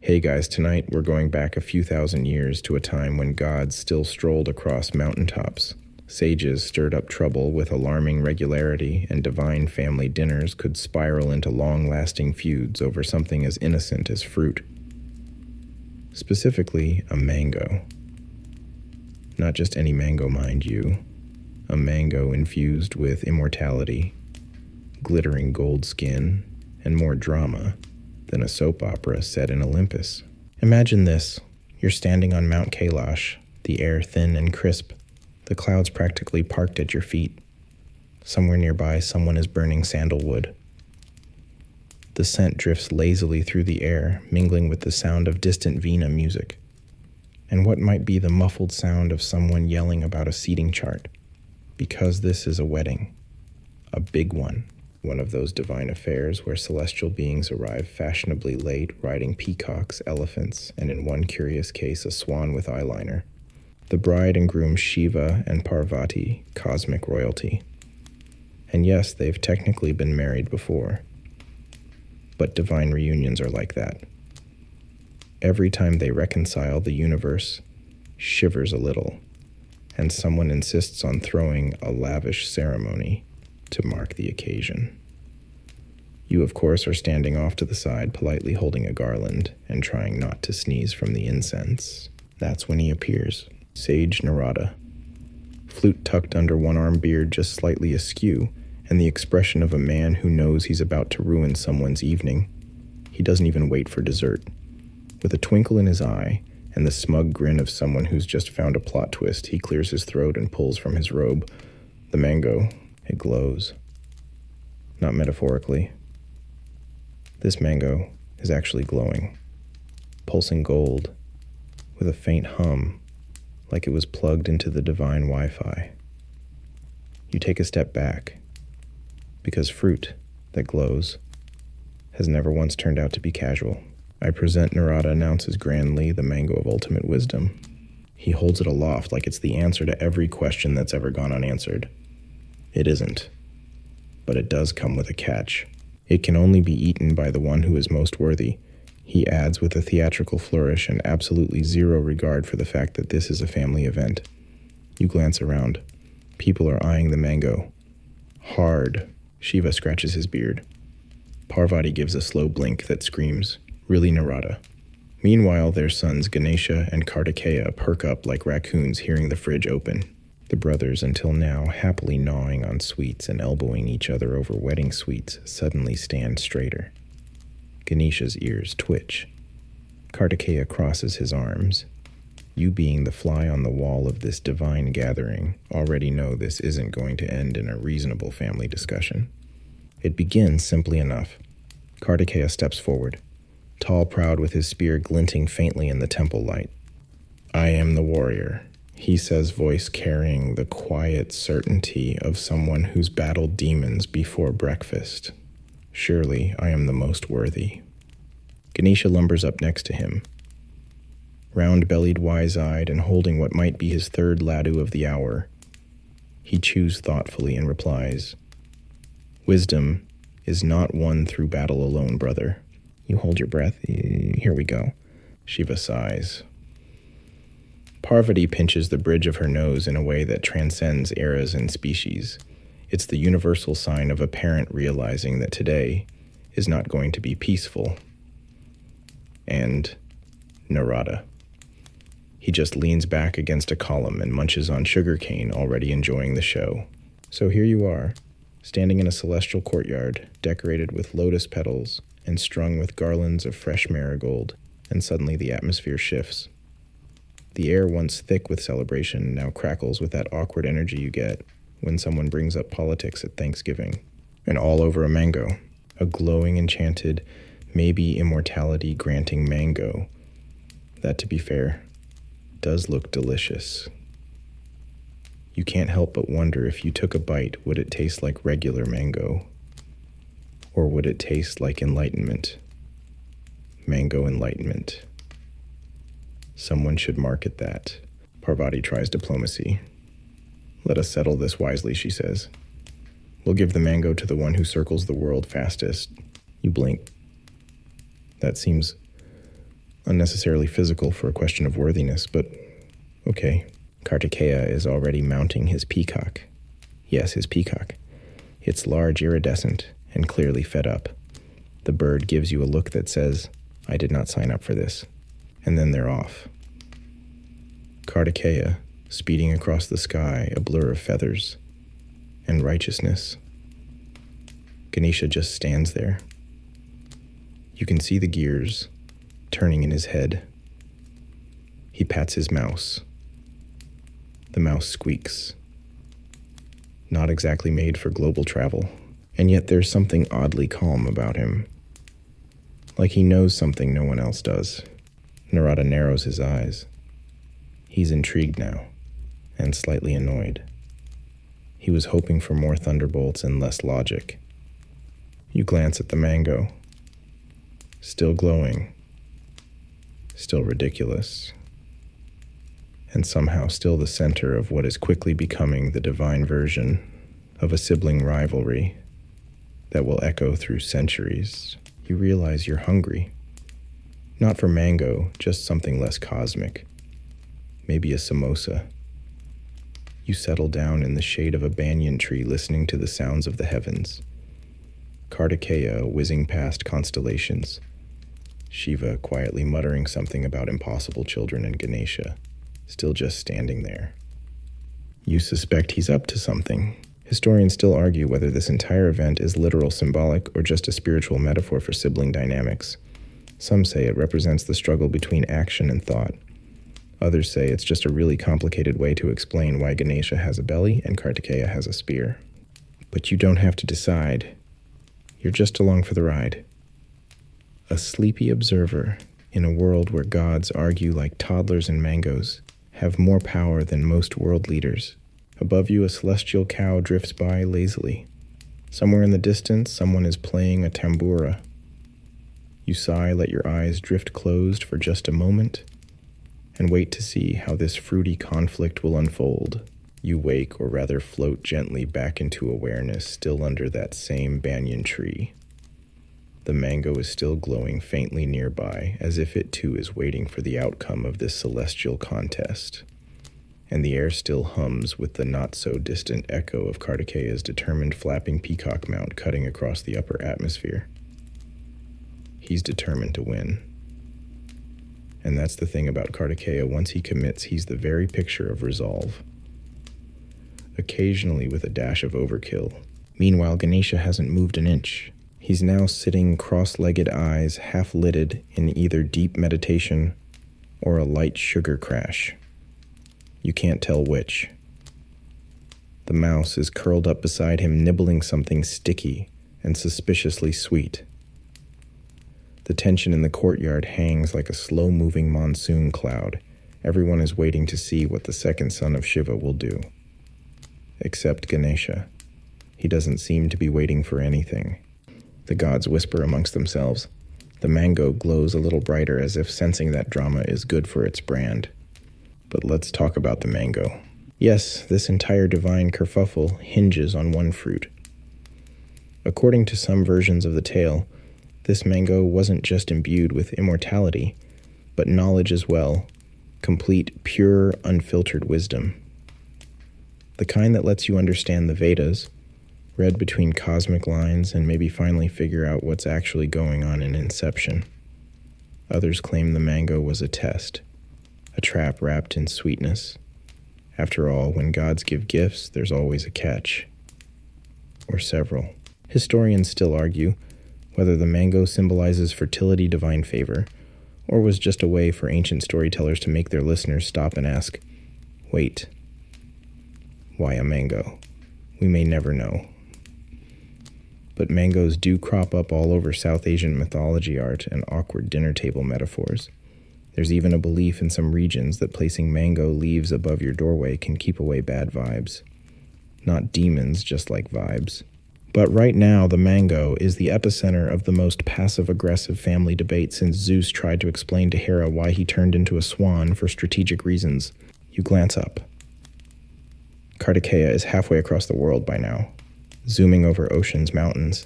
Hey guys, tonight we're going back a few thousand years to a time when gods still strolled across mountaintops. Sages stirred up trouble with alarming regularity, and divine family dinners could spiral into long-lasting feuds over something as innocent as fruit. Specifically, a mango. Not just any mango, mind you. A mango infused with immortality, glittering gold skin, and more drama than a soap opera set in Olympus. Imagine this. You're standing on Mount Kailash, the air thin and crisp, the clouds practically parked at your feet. Somewhere nearby, someone is burning sandalwood. The scent drifts lazily through the air, mingling with the sound of distant Veena music. And what might be the muffled sound of someone yelling about a seating chart? Because this is a wedding. A big one. One of those divine affairs where celestial beings arrive fashionably late, riding peacocks, elephants, and in one curious case, a swan with eyeliner. The bride and groom Shiva and Parvati, cosmic royalty. And yes, they've technically been married before. But divine reunions are like that. Every time they reconcile, the universe shivers a little, and someone insists on throwing a lavish ceremony to mark the occasion. You, of course, are standing off to the side, politely holding a garland and trying not to sneeze from the incense. That's when he appears. Sage Narada. Flute tucked under one arm, beard just slightly askew, and the expression of a man who knows he's about to ruin someone's evening. He doesn't even wait for dessert. With a twinkle in his eye and the smug grin of someone who's just found a plot twist, he clears his throat and pulls from his robe. The mango, it glows. Not metaphorically. This mango is actually glowing, pulsing gold, with a faint hum, like it was plugged into the divine Wi-Fi. You take a step back, because fruit that glows has never once turned out to be casual. I present, Narada announces grandly, the mango of ultimate wisdom. He holds it aloft like it's the answer to every question that's ever gone unanswered. It isn't, but it does come with a catch. It can only be eaten by the one who is most worthy, he adds with a theatrical flourish and absolutely zero regard for the fact that this is a family event. You glance around. People are eyeing the mango. Hard. Shiva scratches his beard. Parvati gives a slow blink that screams, "Really, Narada?" Meanwhile, their sons Ganesha and Kartikeya perk up like raccoons hearing the fridge open. The brothers, until now happily gnawing on sweets and elbowing each other over wedding sweets, suddenly stand straighter. Ganesha's ears twitch. Kartikeya crosses his arms. You, being the fly on the wall of this divine gathering, already know this isn't going to end in a reasonable family discussion. It begins simply enough. Kartikeya steps forward, tall, proud, with his spear glinting faintly in the temple light. "I am the warrior," he says, voice carrying the quiet certainty of someone who's battled demons before breakfast. "Surely I am the most worthy." Ganesha lumbers up next to him, round-bellied, wise-eyed, and holding what might be his third laddu of the hour. He chews thoughtfully and replies, "Wisdom is not won through battle alone, brother." You hold your breath. Here we go. Shiva sighs. Parvati pinches the bridge of her nose in a way that transcends eras and species. It's the universal sign of a parent realizing that today is not going to be peaceful. And Narada. He just leans back against a column and munches on sugarcane, already enjoying the show. So here you are, standing in a celestial courtyard, decorated with lotus petals and strung with garlands of fresh marigold, and suddenly the atmosphere shifts. The air, once thick with celebration, now crackles with that awkward energy you get when someone brings up politics at Thanksgiving. And all over a mango, a glowing, enchanted, maybe immortality-granting mango that, to be fair, does look delicious. You can't help but wonder, if you took a bite, would it taste like regular mango? Or would it taste like enlightenment? Mango enlightenment. Someone should market that. Parvati tries diplomacy. "Let us settle this wisely," she says. "We'll give the mango to the one who circles the world fastest." You blink. That seems Unnecessarily physical for a question of worthiness, but okay. Kartikeya is already mounting his peacock. Yes, his peacock. It's large, iridescent, and clearly fed up. The bird gives you a look that says, I did not sign up for this. And then they're off. Kartikeya, speeding across the sky, a blur of feathers and righteousness. Ganesha just stands there. You can see the gears turning in his head. He pats his mouse. The mouse squeaks. Not exactly made for global travel, and yet there's something oddly calm about him. Like he knows something no one else does. Narada narrows his eyes. He's intrigued now, and slightly annoyed. He was hoping for more thunderbolts and less logic. You glance at the mango. Still glowing. Still ridiculous. And somehow still the center of what is quickly becoming the divine version of a sibling rivalry that will echo through centuries. You realize you're hungry. Not for mango, just something less cosmic. Maybe a samosa. You settle down in the shade of a banyan tree listening to the sounds of the heavens. Kartikeya whizzing past constellations. Shiva quietly muttering something about impossible children, and Ganesha still just standing there. You suspect he's up to something. Historians still argue whether this entire event is literal symbolic or just a spiritual metaphor for sibling dynamics. Some say it represents the struggle between action and thought. Others say it's just a really complicated way to explain why Ganesha has a belly and Kartikeya has a spear. But you don't have to decide. You're just along for the ride. A sleepy observer in a world where gods argue like toddlers and mangoes, have more power than most world leaders. Above you, a celestial cow drifts by lazily. Somewhere in the distance, someone is playing a tambura. You sigh, let your eyes drift closed for just a moment, and wait to see how this fruity conflict will unfold. You wake, or rather float gently back into awareness, still under that same banyan tree. The mango is still glowing faintly nearby, as if it too is waiting for the outcome of this celestial contest. And the air still hums with the not-so-distant echo of Kartikeya's determined flapping peacock mount cutting across the upper atmosphere. He's determined to win. And that's the thing about Kartikeya. Once he commits, he's the very picture of resolve. Occasionally with a dash of overkill. Meanwhile, Ganesha hasn't moved an inch. He's now sitting cross-legged, eyes half-lidded in either deep meditation or a light sugar crash. You can't tell which. The mouse is curled up beside him, nibbling something sticky and suspiciously sweet. The tension in the courtyard hangs like a slow-moving monsoon cloud. Everyone is waiting to see what the second son of Shiva will do. Except Ganesha. He doesn't seem to be waiting for anything. The gods whisper amongst themselves. The mango glows a little brighter, as if sensing that drama is good for its brand. But let's talk about the mango. Yes, this entire divine kerfuffle hinges on one fruit. According to some versions of the tale, this mango wasn't just imbued with immortality, but knowledge as well, complete, pure, unfiltered wisdom. The kind that lets you understand the Vedas, read between cosmic lines, and maybe finally figure out what's actually going on in Inception. Others claim the mango was a test, a trap wrapped in sweetness. After all, when gods give gifts, there's always a catch. Or several. Historians still argue whether the mango symbolizes fertility, divine favor, or was just a way for ancient storytellers to make their listeners stop and ask, wait, why a mango? We may never know. But mangoes do crop up all over South Asian mythology art and awkward dinner table metaphors. There's even a belief in some regions that placing mango leaves above your doorway can keep away bad vibes. Not demons, just like vibes. But right now, the mango is the epicenter of the most passive-aggressive family debate since Zeus tried to explain to Hera why he turned into a swan for strategic reasons. You glance up. Kartikeya is halfway across the world by now, zooming over oceans, mountains,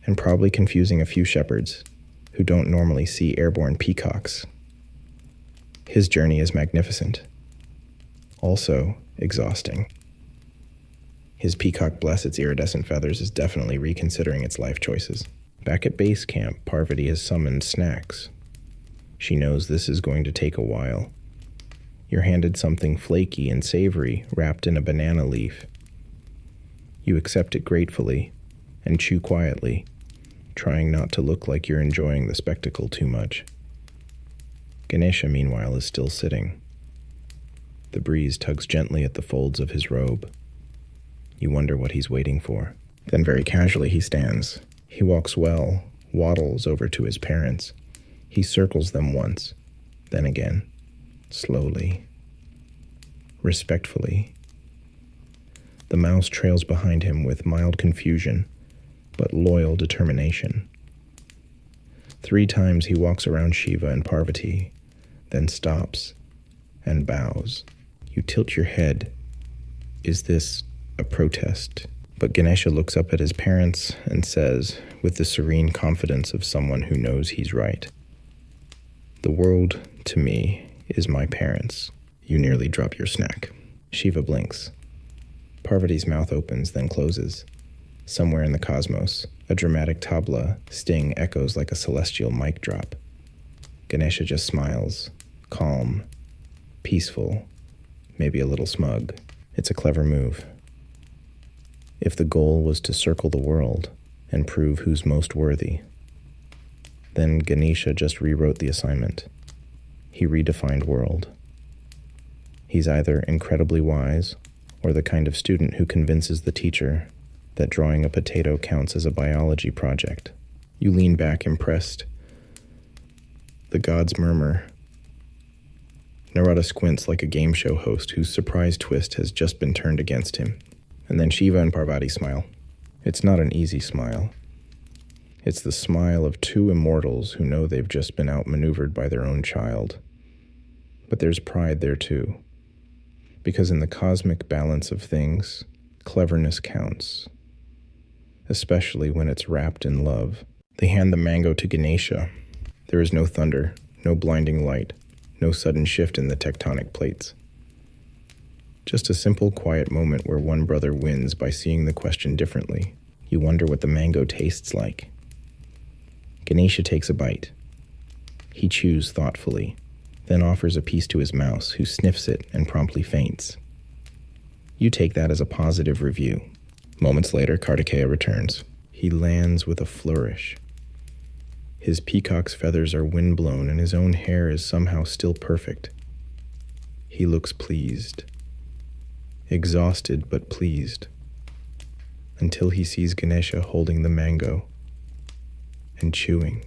and probably confusing a few shepherds who don't normally see airborne peacocks His journey is magnificent, also exhausting. His peacock bless its iridescent feathers is definitely reconsidering its life choices. Back at base camp, Parvati has summoned snacks. She knows this is going to take a while. You're handed something flaky and savory wrapped in a banana leaf. You accept it gratefully and chew quietly, trying not to look like you're enjoying the spectacle too much. Ganesha, meanwhile, is still sitting. The breeze tugs gently at the folds of his robe. You wonder what he's waiting for. Then very casually he stands. He walks well, waddles over to his parents. He circles them once, then again, slowly, respectfully. The mouse trails behind him with mild confusion, but loyal determination. 3 times he walks around Shiva and Parvati, then stops and bows. You tilt your head. Is this a protest? But Ganesha looks up at his parents and says, with the serene confidence of someone who knows he's right, "The world, to me, is my parents." You nearly drop your snack. Shiva blinks. Parvati's mouth opens, then closes. Somewhere in the cosmos, a dramatic tabla sting echoes like a celestial mic drop. Ganesha just smiles, calm, peaceful, maybe a little smug. It's a clever move. If the goal was to circle the world and prove who's most worthy, then Ganesha just rewrote the assignment. He redefined world. He's either incredibly wise or the kind of student who convinces the teacher that drawing a potato counts as a biology project. You lean back impressed. The gods murmur. Narada squints like a game show host whose surprise twist has just been turned against him. And then Shiva and Parvati smile. It's not an easy smile. It's the smile of 2 immortals who know they've just been outmaneuvered by their own child. But there's pride there too. Because in the cosmic balance of things, cleverness counts. Especially when it's wrapped in love. They hand the mango to Ganesha. There is no thunder, no blinding light, no sudden shift in the tectonic plates. Just a simple, quiet moment where one brother wins by seeing the question differently. You wonder what the mango tastes like. Ganesha takes a bite. He chews thoughtfully, then offers a piece to his mouse, who sniffs it and promptly faints. You take that as a positive review. Moments later, Kartikeya returns. He lands with a flourish. His peacock's feathers are windblown and his own hair is somehow still perfect. He looks pleased. Exhausted but pleased, until he sees Ganesha holding the mango and chewing.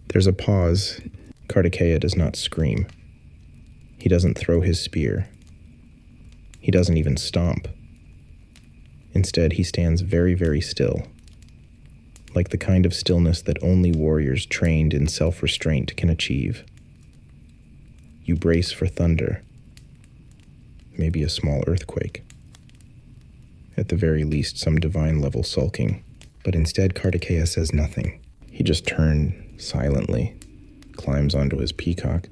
There's a pause. Kartikeya does not scream. He doesn't throw his spear. He doesn't even stomp. Instead, he stands very, very still, like the kind of stillness that only warriors trained in self-restraint can achieve. You brace for thunder, maybe a small earthquake. At the very least, some divine level sulking. But instead, Kartikeya says nothing. He just turns silently, climbs onto his peacock,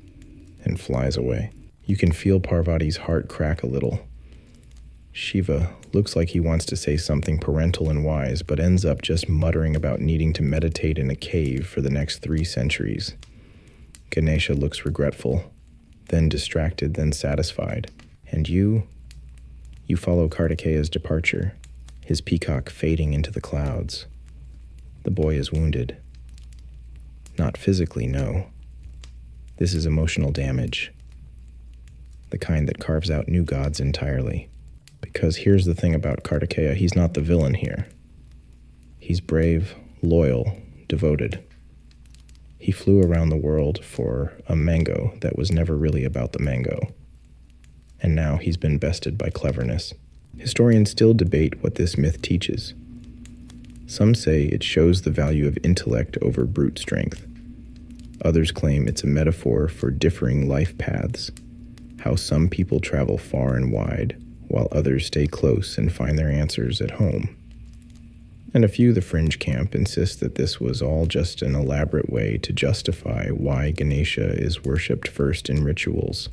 and flies away. You can feel Parvati's heart crack a little. Shiva looks like he wants to say something parental and wise, but ends up just muttering about needing to meditate in a cave for the next 3 centuries. Ganesha looks regretful, then distracted, then satisfied. And you follow Kartikeya's departure, his peacock fading into the clouds. The boy is wounded. Not physically, no. This is emotional damage. The kind that carves out new gods entirely. Because here's the thing about Kartikeya, he's not the villain here. He's brave, loyal, devoted. He flew around the world for a mango that was never really about the mango. And now he's been bested by cleverness. Historians still debate what this myth teaches. Some say it shows the value of intellect over brute strength. Others claim it's a metaphor for differing life paths, how some people travel far and wide, while others stay close and find their answers at home. And a few, the fringe camp, insist that this was all just an elaborate way to justify why Ganesha is worshipped first in rituals.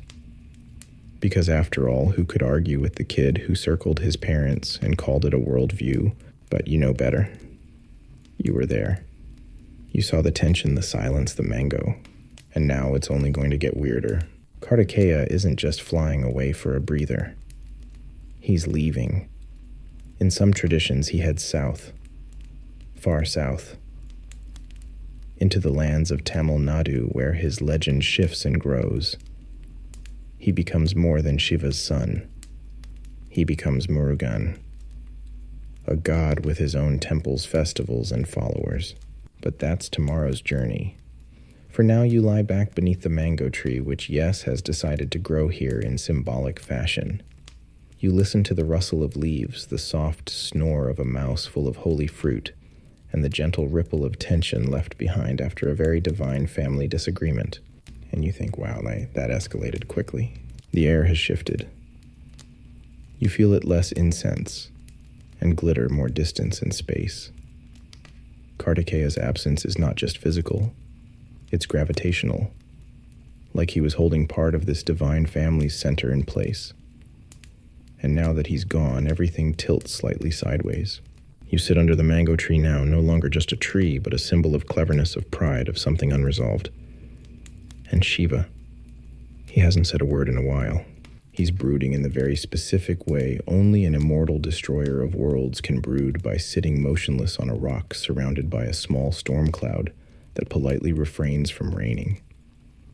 Because after all, who could argue with the kid who circled his parents and called it a worldview? But you know better. You were there. You saw the tension, the silence, the mango. And now it's only going to get weirder. Kartikeya isn't just flying away for a breather. He's leaving. In some traditions, he heads south. Far south. Into the lands of Tamil Nadu, where his legend shifts and grows. He becomes more than Shiva's son. He becomes Murugan, a god with his own temples, festivals, and followers. But that's tomorrow's journey. For now, you lie back beneath the mango tree, which, yes, has decided to grow here in symbolic fashion. You listen to the rustle of leaves, the soft snore of a mouse full of holy fruit, and the gentle ripple of tension left behind after a very divine family disagreement. And you think, wow, that escalated quickly. The air has shifted. You feel it less incense, and glitter more distance and space. Kartikeya's absence is not just physical, it's gravitational, like he was holding part of this divine family's center in place. And now that he's gone, everything tilts slightly sideways. You sit under the mango tree now, no longer just a tree, but a symbol of cleverness, of pride, of something unresolved. And Shiva. He hasn't said a word in a while. He's brooding in the very specific way only an immortal destroyer of worlds can brood, by sitting motionless on a rock surrounded by a small storm cloud that politely refrains from raining.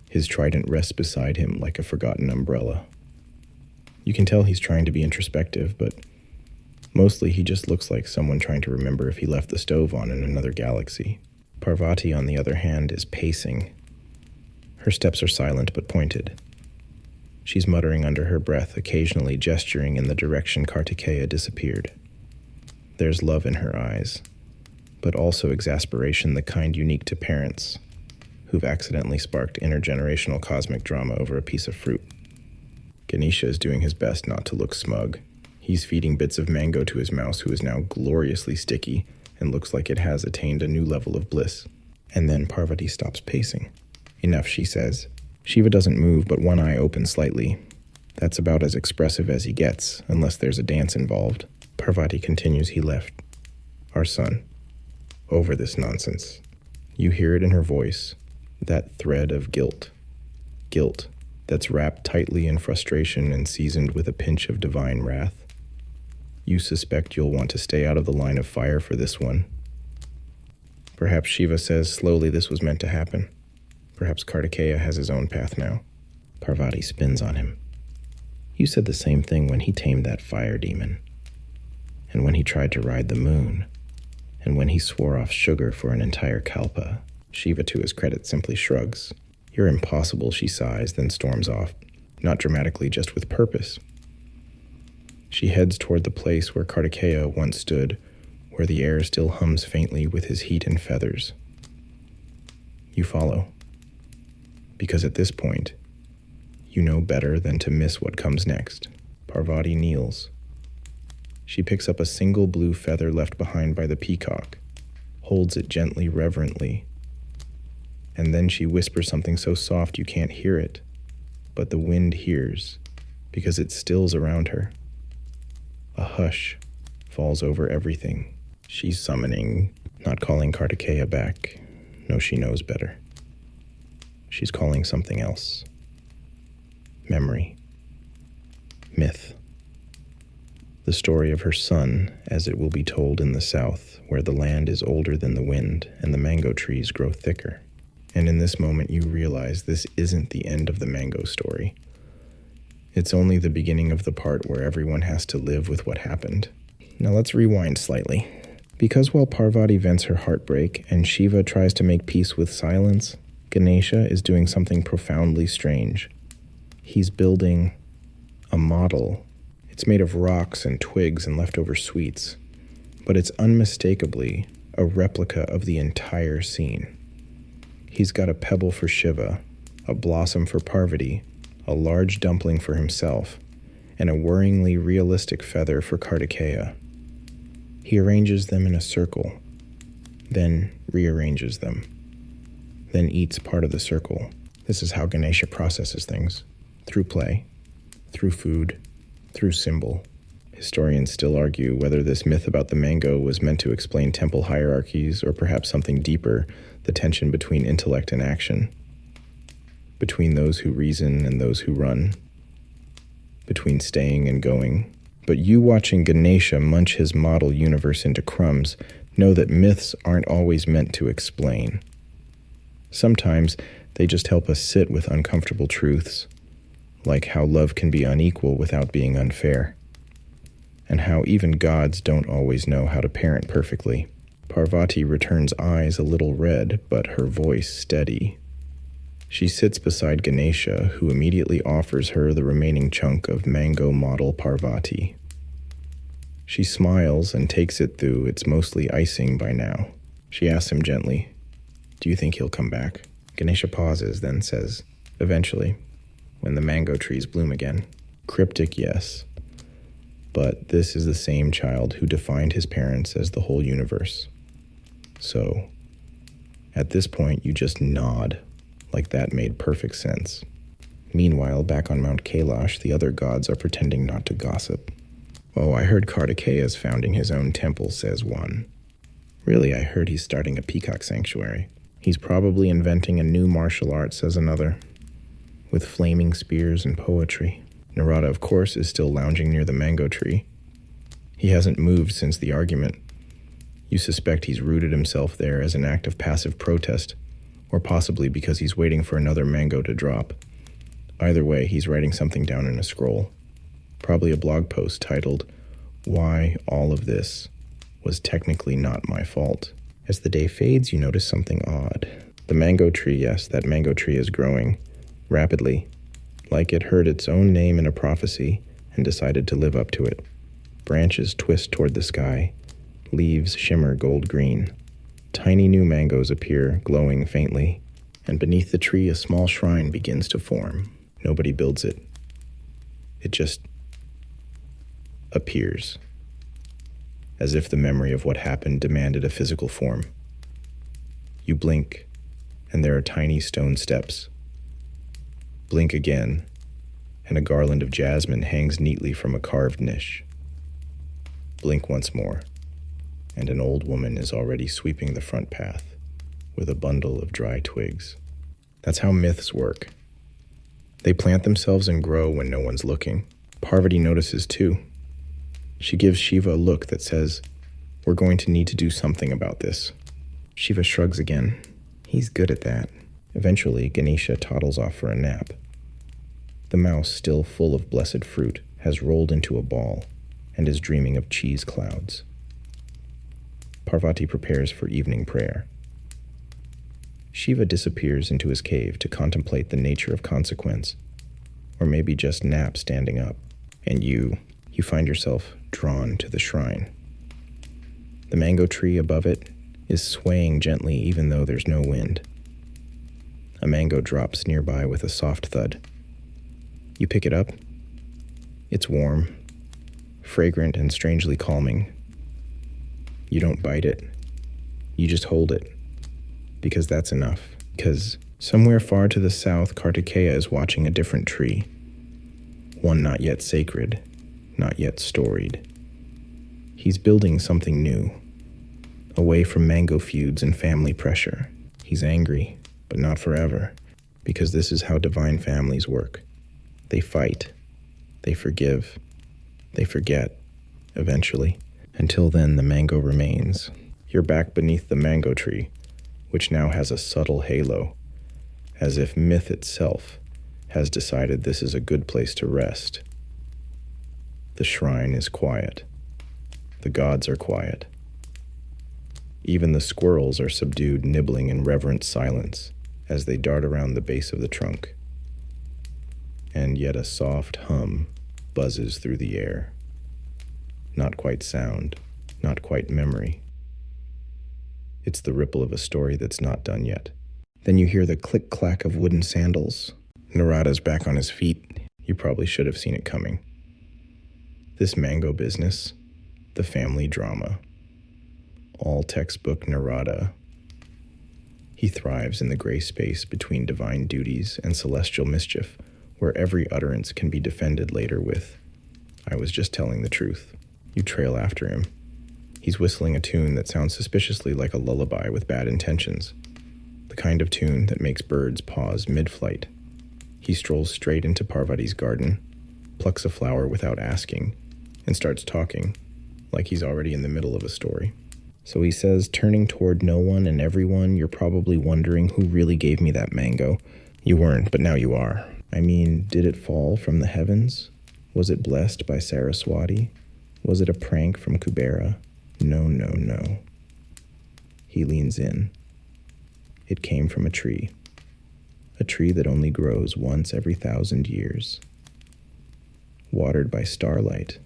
His trident rests beside him like a forgotten umbrella. You can tell he's trying to be introspective, but mostly he just looks like someone trying to remember if he left the stove on in another galaxy. Parvati, on the other hand, is pacing. Her steps are silent but pointed. She's muttering under her breath, occasionally gesturing in the direction Kartikeya disappeared. There's love in her eyes, but also exasperation, the kind unique to parents who've accidentally sparked intergenerational cosmic drama over a piece of fruit. Ganesha is doing his best not to look smug. He's feeding bits of mango to his mouse, who is now gloriously sticky and looks like it has attained a new level of bliss. And then Parvati stops pacing. Enough, she says. Shiva doesn't move, but one eye opens slightly. That's about as expressive as he gets, unless there's a dance involved. Parvati continues, he left our son over this nonsense. You hear it in her voice, that thread of guilt. Guilt that's wrapped tightly in frustration and seasoned with a pinch of divine wrath. You suspect you'll want to stay out of the line of fire for this one. Perhaps Shiva says slowly this was meant to happen. Perhaps Kartikeya has his own path now. Parvati spins on him. You said the same thing when he tamed that fire demon, and when he tried to ride the moon, and when he swore off sugar for an entire kalpa. Shiva, to his credit, simply shrugs. You're impossible, she sighs, then storms off, not dramatically, just with purpose. She heads toward the place where Kartikeya once stood, where the air still hums faintly with his heat and feathers. You follow. Because at this point, you know better than to miss what comes next. Parvati kneels. She picks up a single blue feather left behind by the peacock, holds it gently, reverently, and then she whispers something so soft you can't hear it, but the wind hears, because it stills around her. A hush falls over everything. She's summoning, not calling Kartikeya back. No, she knows better. She's calling something else. Memory. Myth. The story of her son, as it will be told in the south, where the land is older than the wind and the mango trees grow thicker. And in this moment you realize this isn't the end of the mango story. It's only the beginning of the part where everyone has to live with what happened. Now let's rewind slightly. Because while Parvati vents her heartbreak and Shiva tries to make peace with silence, Ganesha is doing something profoundly strange. He's building a model. It's made of rocks and twigs and leftover sweets, but it's unmistakably a replica of the entire scene. He's got a pebble for Shiva, a blossom for Parvati, a large dumpling for himself, and a worryingly realistic feather for Kartikeya. He arranges them in a circle, then rearranges them, then eats part of the circle. This is how Ganesha processes things, through play, through food, through symbol. Historians still argue whether this myth about the mango was meant to explain temple hierarchies or perhaps something deeper, the tension between intellect and action, between those who reason and those who run, between staying and going. But you watching Ganesha munch his model universe into crumbs know that myths aren't always meant to explain. Sometimes they just help us sit with uncomfortable truths, like how love can be unequal without being unfair, and how even gods don't always know how to parent perfectly. Parvati returns eyes a little red, but her voice steady. She sits beside Ganesha, who immediately offers her the remaining chunk of mango model Parvati. She smiles and takes it through its mostly icing by now. She asks him gently, "Do you think he'll come back?" Ganesha pauses, then says, "Eventually, when the mango trees bloom again." Cryptic, yes. But this is the same child who defined his parents as the whole universe. So, at this point, you just nod, like that made perfect sense. Meanwhile, back on Mount Kailash, the other gods are pretending not to gossip. "Oh, I heard Kartikeya's founding his own temple," says one. "Really, I heard he's starting a peacock sanctuary. He's probably inventing a new martial art," says another, "with flaming spears and poetry." Narada, of course, is still lounging near the mango tree. He hasn't moved since the argument. You suspect he's rooted himself there as an act of passive protest, or possibly because he's waiting for another mango to drop. Either way, he's writing something down in a scroll. Probably a blog post titled, "Why All of This Was Technically Not My Fault." As the day fades, you notice something odd. The mango tree, yes, that mango tree is growing rapidly, like it heard its own name in a prophecy and decided to live up to it. Branches twist toward the sky, leaves shimmer gold-green. Tiny new mangoes appear, glowing faintly, and beneath the tree a small shrine begins to form. Nobody builds it. It just appears, as if the memory of what happened demanded a physical form. You blink, and there are tiny stone steps. Blink again, and a garland of jasmine hangs neatly from a carved niche. Blink once more, and an old woman is already sweeping the front path with a bundle of dry twigs. That's how myths work. They plant themselves and grow when no one's looking. Parvati notices too. She gives Shiva a look that says, "We're going to need to do something about this." Shiva shrugs again. He's good at that. Eventually, Ganesha toddles off for a nap. The mouse, still full of blessed fruit, has rolled into a ball and is dreaming of cheese clouds. Parvati prepares for evening prayer. Shiva disappears into his cave to contemplate the nature of consequence, or maybe just nap standing up, and you find yourself drawn to the shrine. The mango tree above it is swaying gently even though there's no wind. A mango drops nearby with a soft thud. You pick it up. It's warm, fragrant, and strangely calming. You don't bite it. You just hold it. Because that's enough. Because somewhere far to the south, Kartikeya is watching a different tree. One not yet sacred, not yet storied. He's building something new, away from mango feuds and family pressure. He's angry, but not forever, because this is how divine families work. They fight, they forgive, they forget, eventually. Until then, the mango remains. You're back beneath the mango tree, which now has a subtle halo, as if myth itself has decided this is a good place to rest. The shrine is quiet. The gods are quiet. Even the squirrels are subdued, nibbling in reverent silence as they dart around the base of the trunk. And yet a soft hum buzzes through the air. Not quite sound, not quite memory. It's the ripple of a story that's not done yet. Then you hear the click-clack of wooden sandals. Narada's back on his feet. You probably should have seen it coming. This mango business, the family drama, all textbook Narada. He thrives in the gray space between divine duties and celestial mischief, where every utterance can be defended later with, "I was just telling the truth." You trail after him. He's whistling a tune that sounds suspiciously like a lullaby with bad intentions, the kind of tune that makes birds pause mid-flight. He strolls straight into Parvati's garden, plucks a flower without asking, and starts talking, like he's already in the middle of a story. So he says, turning toward no one and everyone, "You're probably wondering who really gave me that mango. You weren't, but now you are. I mean, did it fall from the heavens? Was it blessed by Saraswati? Was it a prank from Kubera? No, no, no." He leans in. It came from a tree that only grows once every 1,000 years. Watered by starlight,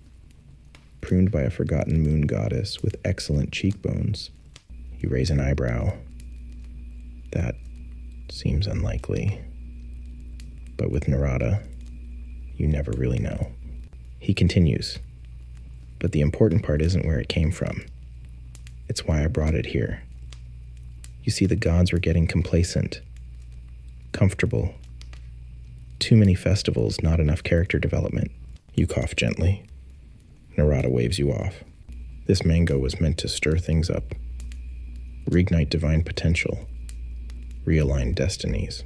pruned by a forgotten moon goddess with excellent cheekbones. You raise an eyebrow. That seems unlikely. But with Narada, you never really know. He continues, "But the important part isn't where it came from. It's why I brought it here. You see, the gods were getting complacent, comfortable. Too many festivals, not enough character development." You cough gently. Narada waves you off. This mango was meant to stir things up, reignite divine potential, realign destinies.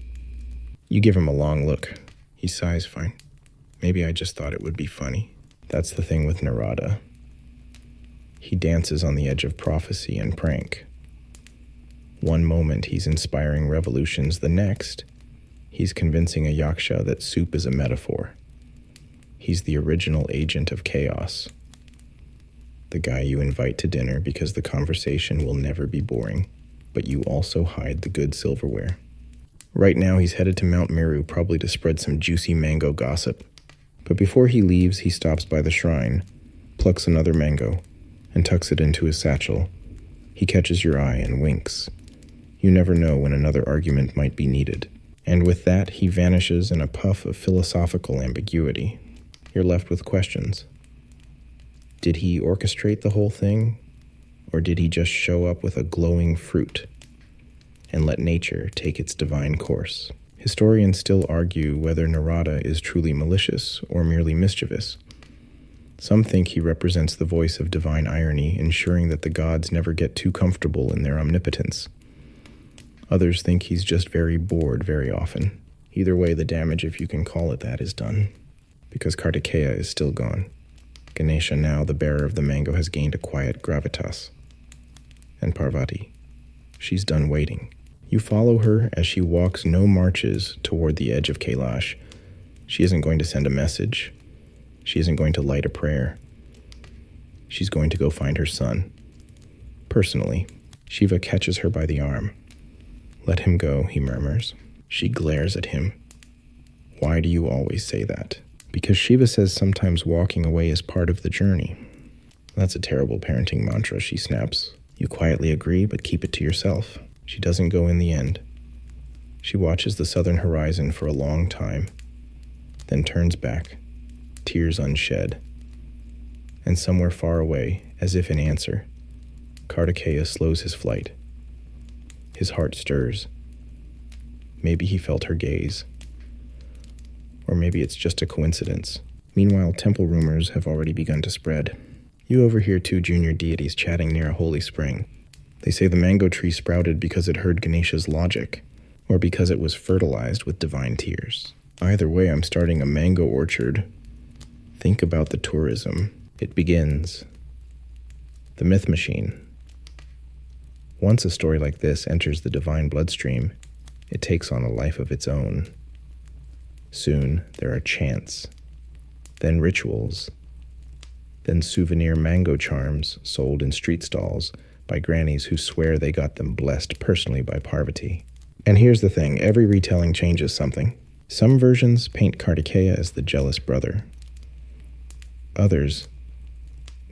You give him a long look. He sighs, "Fine. Maybe I just thought it would be funny." That's the thing with Narada. He dances on the edge of prophecy and prank. One moment he's inspiring revolutions, the next he's convincing a yaksha that soup is a metaphor. He's the original agent of chaos. The guy you invite to dinner because the conversation will never be boring, but you also hide the good silverware. Right now he's headed to Mount Meru, probably to spread some juicy mango gossip. But before he leaves, he stops by the shrine, plucks another mango, and tucks it into his satchel. He catches your eye and winks. You never know when another argument might be needed. And with that, he vanishes in a puff of philosophical ambiguity. You're left with questions. Did he orchestrate the whole thing? Or did he just show up with a glowing fruit and let nature take its divine course? Historians still argue whether Narada is truly malicious or merely mischievous. Some think he represents the voice of divine irony, ensuring that the gods never get too comfortable in their omnipotence. Others think he's just very bored very often. Either way, the damage, if you can call it that, is done. Because Kartikeya is still gone. Ganesha, now the bearer of the mango, has gained a quiet gravitas. And Parvati, she's done waiting. You follow her as she walks no marches toward the edge of Kailash. She isn't going to send a message. She isn't going to light a prayer. She's going to go find her son. Personally, Shiva catches her by the arm. "Let him go," he murmurs. She glares at him. "Why do you always say that?" "Because Shiva says sometimes walking away is part of the journey." "That's a terrible parenting mantra," she snaps. You quietly agree, but keep it to yourself. She doesn't go in the end. She watches the southern horizon for a long time, then turns back, tears unshed. And somewhere far away, as if in answer, Kartikeya slows his flight. His heart stirs. Maybe he felt her gaze. Or maybe it's just a coincidence. Meanwhile, temple rumors have already begun to spread. You overhear two junior deities chatting near a holy spring. They say the mango tree sprouted because it heard Ganesha's logic, or because it was fertilized with divine tears. Either way, I'm starting a mango orchard. Think about the tourism. It begins. The myth machine. Once a story like this enters the divine bloodstream, it takes on a life of its own. Soon, there are chants, then rituals, then souvenir mango charms sold in street stalls by grannies who swear they got them blessed personally by Parvati. And here's the thing, every retelling changes something. Some versions paint Kartikeya as the jealous brother. Others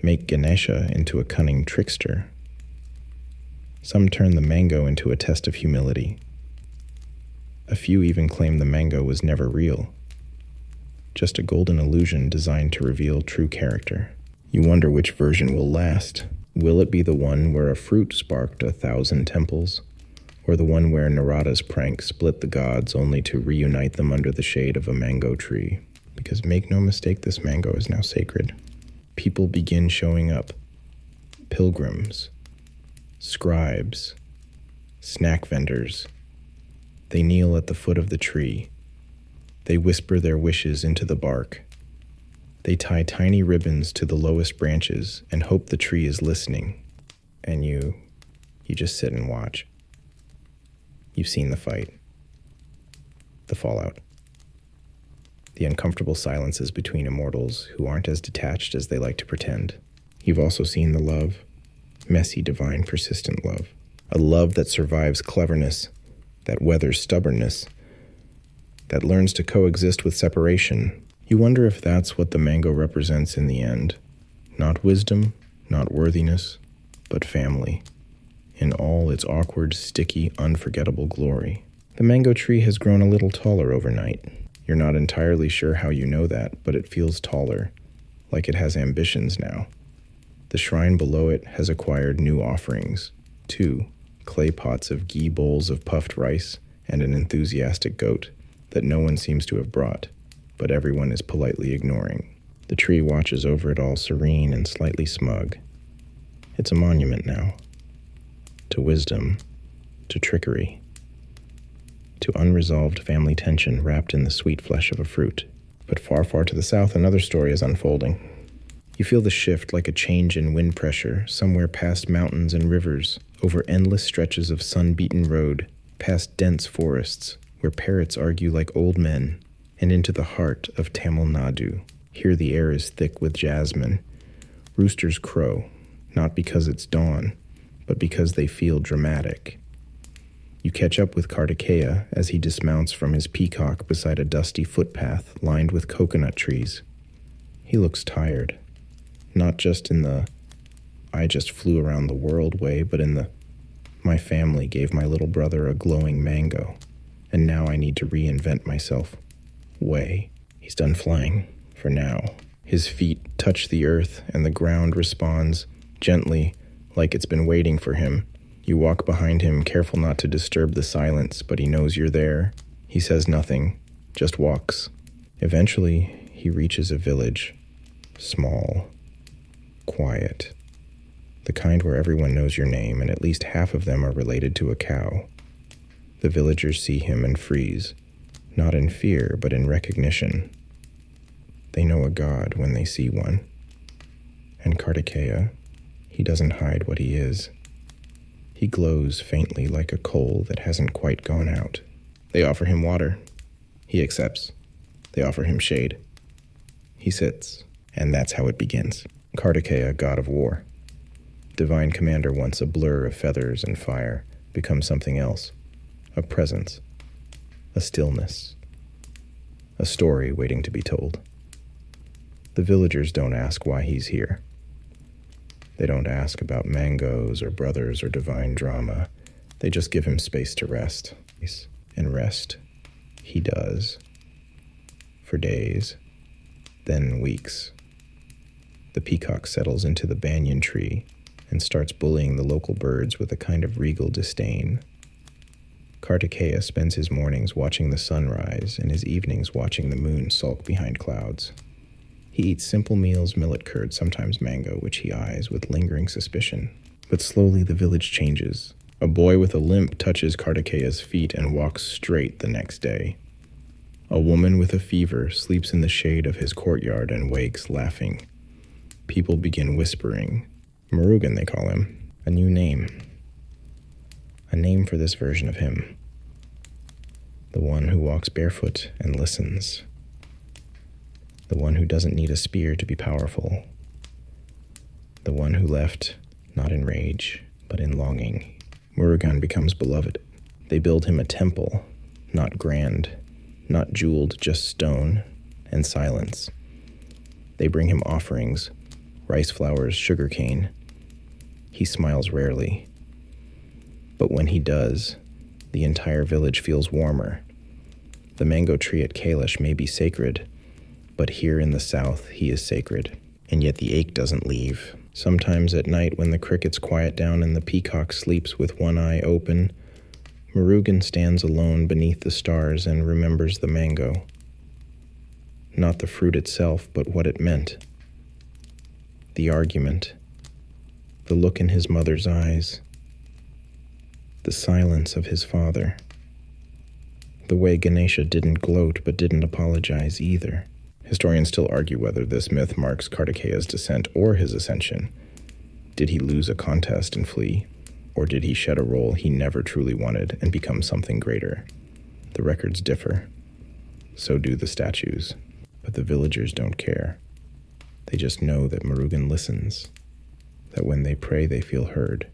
make Ganesha into a cunning trickster. Some turn the mango into a test of humility. A few even claim the mango was never real, just a golden illusion designed to reveal true character. You wonder which version will last. Will it be the one where a fruit sparked 1,000 temples, or the one where Narada's prank split the gods only to reunite them under the shade of a mango tree? Because make no mistake, this mango is now sacred. People begin showing up. Pilgrims, scribes, snack vendors. They kneel at the foot of the tree. They whisper their wishes into the bark. They tie tiny ribbons to the lowest branches and hope the tree is listening. And you just sit and watch. You've seen the fight, the fallout, the uncomfortable silences between immortals who aren't as detached as they like to pretend. You've also seen the love, messy, divine, persistent love. A love that survives cleverness, that weathers stubbornness, that learns to coexist with separation. You wonder if that's what the mango represents in the end. Not wisdom, not worthiness, but family. In all its awkward, sticky, unforgettable glory. The mango tree has grown a little taller overnight. You're not entirely sure how you know that, but it feels taller, like it has ambitions now. The shrine below it has acquired new offerings. 2 clay pots of ghee bowls of puffed rice and an enthusiastic goat that no one seems to have brought, but everyone is politely ignoring. The tree watches over it all, serene and slightly smug. It's a monument now. To wisdom, to trickery, to unresolved family tension wrapped in the sweet flesh of a fruit. But far, far to the south, another story is unfolding. You feel the shift like a change in wind pressure, somewhere past mountains and rivers, over endless stretches of sun-beaten road, past dense forests, where parrots argue like old men, and into the heart of Tamil Nadu. Here the air is thick with jasmine. Roosters crow, not because it's dawn, but because they feel dramatic. You catch up with Kartikeya as he dismounts from his peacock beside a dusty footpath lined with coconut trees. He looks tired, not just in the "I just flew around the world" way, but in the "my family gave my little brother a glowing mango, and now I need to reinvent myself" way. He's done flying, for now. His feet touch the earth, and the ground responds gently, like it's been waiting for him. You walk behind him, careful not to disturb the silence, but he knows you're there. He says nothing, just walks. Eventually, he reaches a village. Small, quiet. The kind where everyone knows your name, and at least half of them are related to a cow. The villagers see him and freeze, not in fear, but in recognition. They know a god when they see one. And Kartikeya, he doesn't hide what he is. He glows faintly like a coal that hasn't quite gone out. They offer him water. He accepts. They offer him shade. He sits, and that's how it begins. Kartikeya, god of war. Divine commander, once a blur of feathers and fire, becomes something else. A presence. A stillness. A story waiting to be told. The villagers don't ask why he's here. They don't ask about mangoes or brothers or divine drama. They just give him space to rest. And rest he does. For days, then weeks. The peacock settles into the banyan tree and starts bullying the local birds with a kind of regal disdain. Kartikeya spends his mornings watching the sun rise and his evenings watching the moon sulk behind clouds. He eats simple meals, millet curd, sometimes mango, which he eyes with lingering suspicion. But slowly the village changes. A boy with a limp touches Kartikeya's feet and walks straight the next day. A woman with a fever sleeps in the shade of his courtyard and wakes laughing. People begin whispering. Murugan, they call him. A new name. A name for this version of him. The one who walks barefoot and listens. The one who doesn't need a spear to be powerful. The one who left, not in rage, but in longing. Murugan becomes beloved. They build him a temple, not grand, not jeweled, just stone and silence. They bring him offerings, rice flowers, sugarcane. He smiles rarely. But when he does, the entire village feels warmer. The mango tree at Kailash may be sacred, but here in the south he is sacred. And yet the ache doesn't leave. Sometimes at night when the crickets quiet down and the peacock sleeps with one eye open, Murugan stands alone beneath the stars and remembers the mango. Not the fruit itself, but what it meant. The argument. The look in his mother's eyes. The silence of his father. The way Ganesha didn't gloat but didn't apologize either. Historians still argue whether this myth marks Kartikeya's descent or his ascension. Did he lose a contest and flee? Or did he shed a role he never truly wanted and become something greater? The records differ. So do the statues. But the villagers don't care. They just know that Murugan listens, that when they pray they feel heard,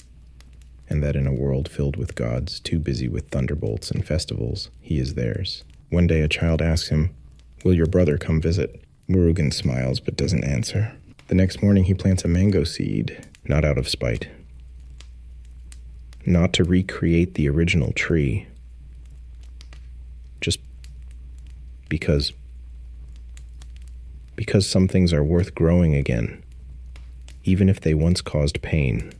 and that in a world filled with gods too busy with thunderbolts and festivals, he is theirs. One day a child asks him, "Will your brother come visit?" Murugan smiles but doesn't answer. The next morning he plants a mango seed, not out of spite. Not to recreate the original tree, just because some things are worth growing again, even if they once caused pain.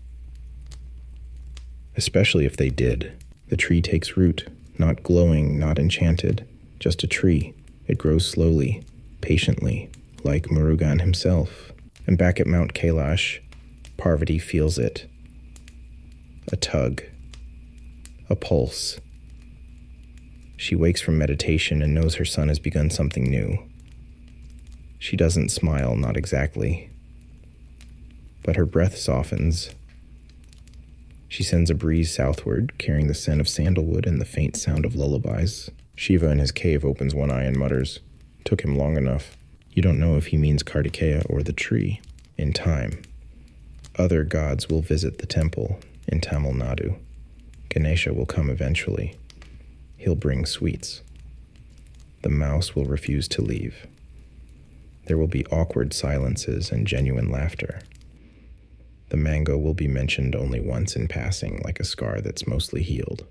Especially if they did. The tree takes root, not glowing, not enchanted, just a tree. It grows slowly, patiently, like Murugan himself. And back at Mount Kailash, Parvati feels it. A tug. A pulse. She wakes from meditation and knows her son has begun something new. She doesn't smile, not exactly. But her breath softens. She sends a breeze southward, carrying the scent of sandalwood and the faint sound of lullabies. Shiva in his cave opens one eye and mutters, "Took him long enough." You don't know if he means Kartikeya or the tree. In time, other gods will visit the temple in Tamil Nadu. Ganesha will come eventually. He'll bring sweets. The mouse will refuse to leave. There will be awkward silences and genuine laughter. The mango will be mentioned only once in passing, like a scar that's mostly healed.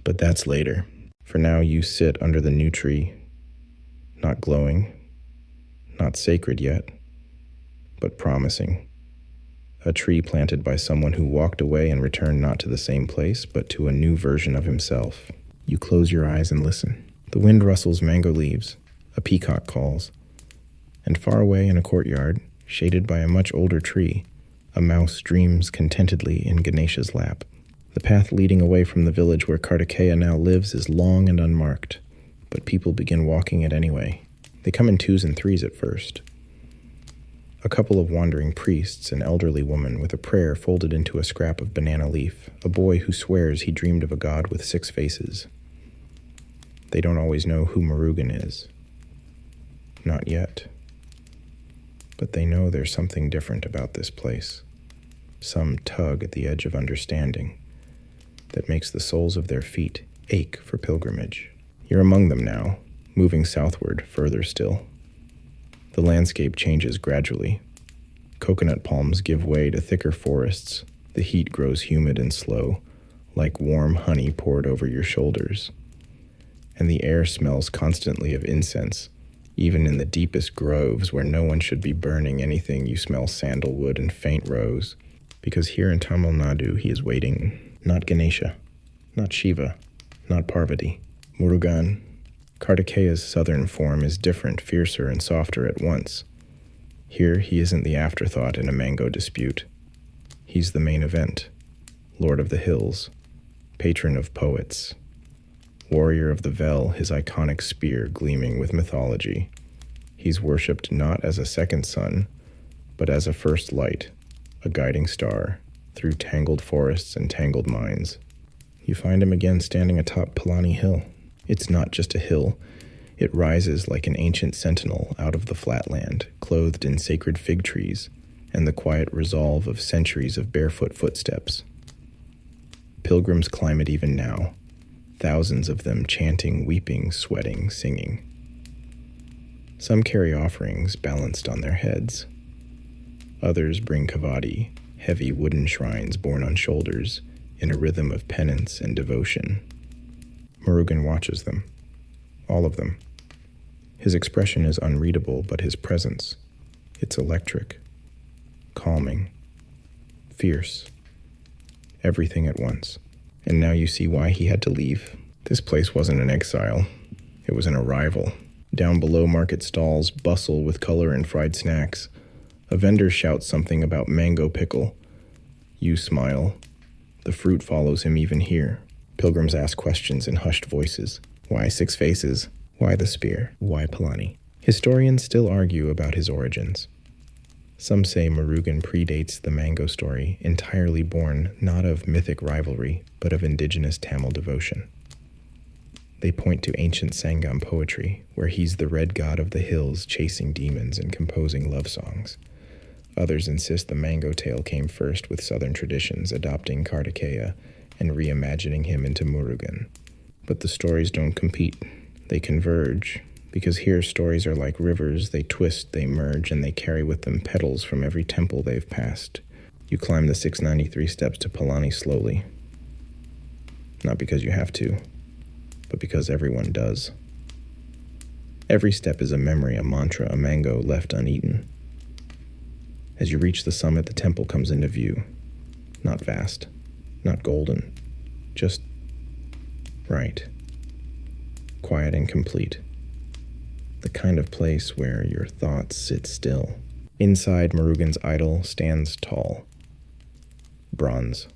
But that's later. For now, you sit under the new tree, not glowing, not sacred yet, but promising. A tree planted by someone who walked away and returned not to the same place, but to a new version of himself. You close your eyes and listen. The wind rustles mango leaves. A peacock calls. And far away in a courtyard, shaded by a much older tree, a mouse dreams contentedly in Ganesha's lap. The path leading away from the village where Kartikeya now lives is long and unmarked, but people begin walking it anyway. They come in twos and threes at first. A couple of wandering priests, an elderly woman with a prayer folded into a scrap of banana leaf, a boy who swears he dreamed of a god with 6 faces. They don't always know who Murugan is. Not yet. But they know there's something different about this place. Some tug at the edge of understanding that makes the soles of their feet ache for pilgrimage. You're among them now, moving southward, further still. The landscape changes gradually. Coconut palms give way to thicker forests. The heat grows humid and slow, like warm honey poured over your shoulders. And the air smells constantly of incense. Even in the deepest groves where no one should be burning anything, you smell sandalwood and faint rose. Because here in Tamil Nadu, he is waiting. Not Ganesha, not Shiva, not Parvati. Murugan. Kartikeya's southern form is different, fiercer, and softer at once. Here, he isn't the afterthought in a mango dispute. He's the main event. Lord of the hills, patron of poets, warrior of the Vel, his iconic spear gleaming with mythology. He's worshipped not as a second sun, but as a first light, a guiding star, through tangled forests and tangled mines. You find him again standing atop Palani Hill. It's not just a hill. It rises like an ancient sentinel out of the flatland, clothed in sacred fig trees and the quiet resolve of centuries of barefoot footsteps. Pilgrims climb it even now, thousands of them chanting, weeping, sweating, singing. Some carry offerings balanced on their heads. Others bring kavadi, heavy wooden shrines borne on shoulders, in a rhythm of penance and devotion. Murugan watches them, all of them. His expression is unreadable, but his presence, it's electric. calming, fierce, everything at once. And now you see why he had to leave. This place wasn't an exile. It was an arrival. Down below, market stalls bustle with color and fried snacks. A vendor shouts something about mango pickle. You smile. The fruit follows him even here. Pilgrims ask questions in hushed voices. Why 6 faces? Why the spear? Why Polani? Historians still argue about his origins. Some say Murugan predates the mango story, entirely born not of mythic rivalry, but of indigenous Tamil devotion. They point to ancient Sangam poetry, where he's the red god of the hills chasing demons and composing love songs. Others insist the mango tale came first with southern traditions, adopting Kartikeya and reimagining him into Murugan. But the stories don't compete. They converge, because here stories are like rivers. They twist, they merge, and they carry with them petals from every temple they've passed. You climb the 693 steps to Polani slowly. Not because you have to, but because everyone does. Every step is a memory, a mantra, a mango left uneaten. As you reach the summit, the temple comes into view. Not vast, not golden, just right. Quiet and complete. The kind of place where your thoughts sit still. Inside, Murugan's idol stands tall. Bronze.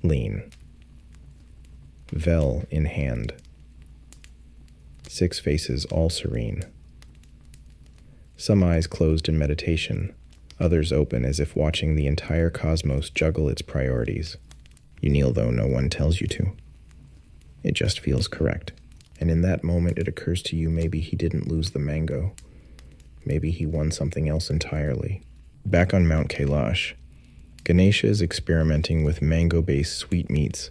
Lean. Vel in hand. 6 faces all serene. Some eyes closed in meditation, others open as if watching the entire cosmos juggle its priorities. You kneel though no one tells you to. It just feels correct. And in that moment it occurs to you maybe he didn't lose the mango. Maybe he won something else entirely. Back on Mount Kailash, Ganesha is experimenting with mango-based sweetmeats.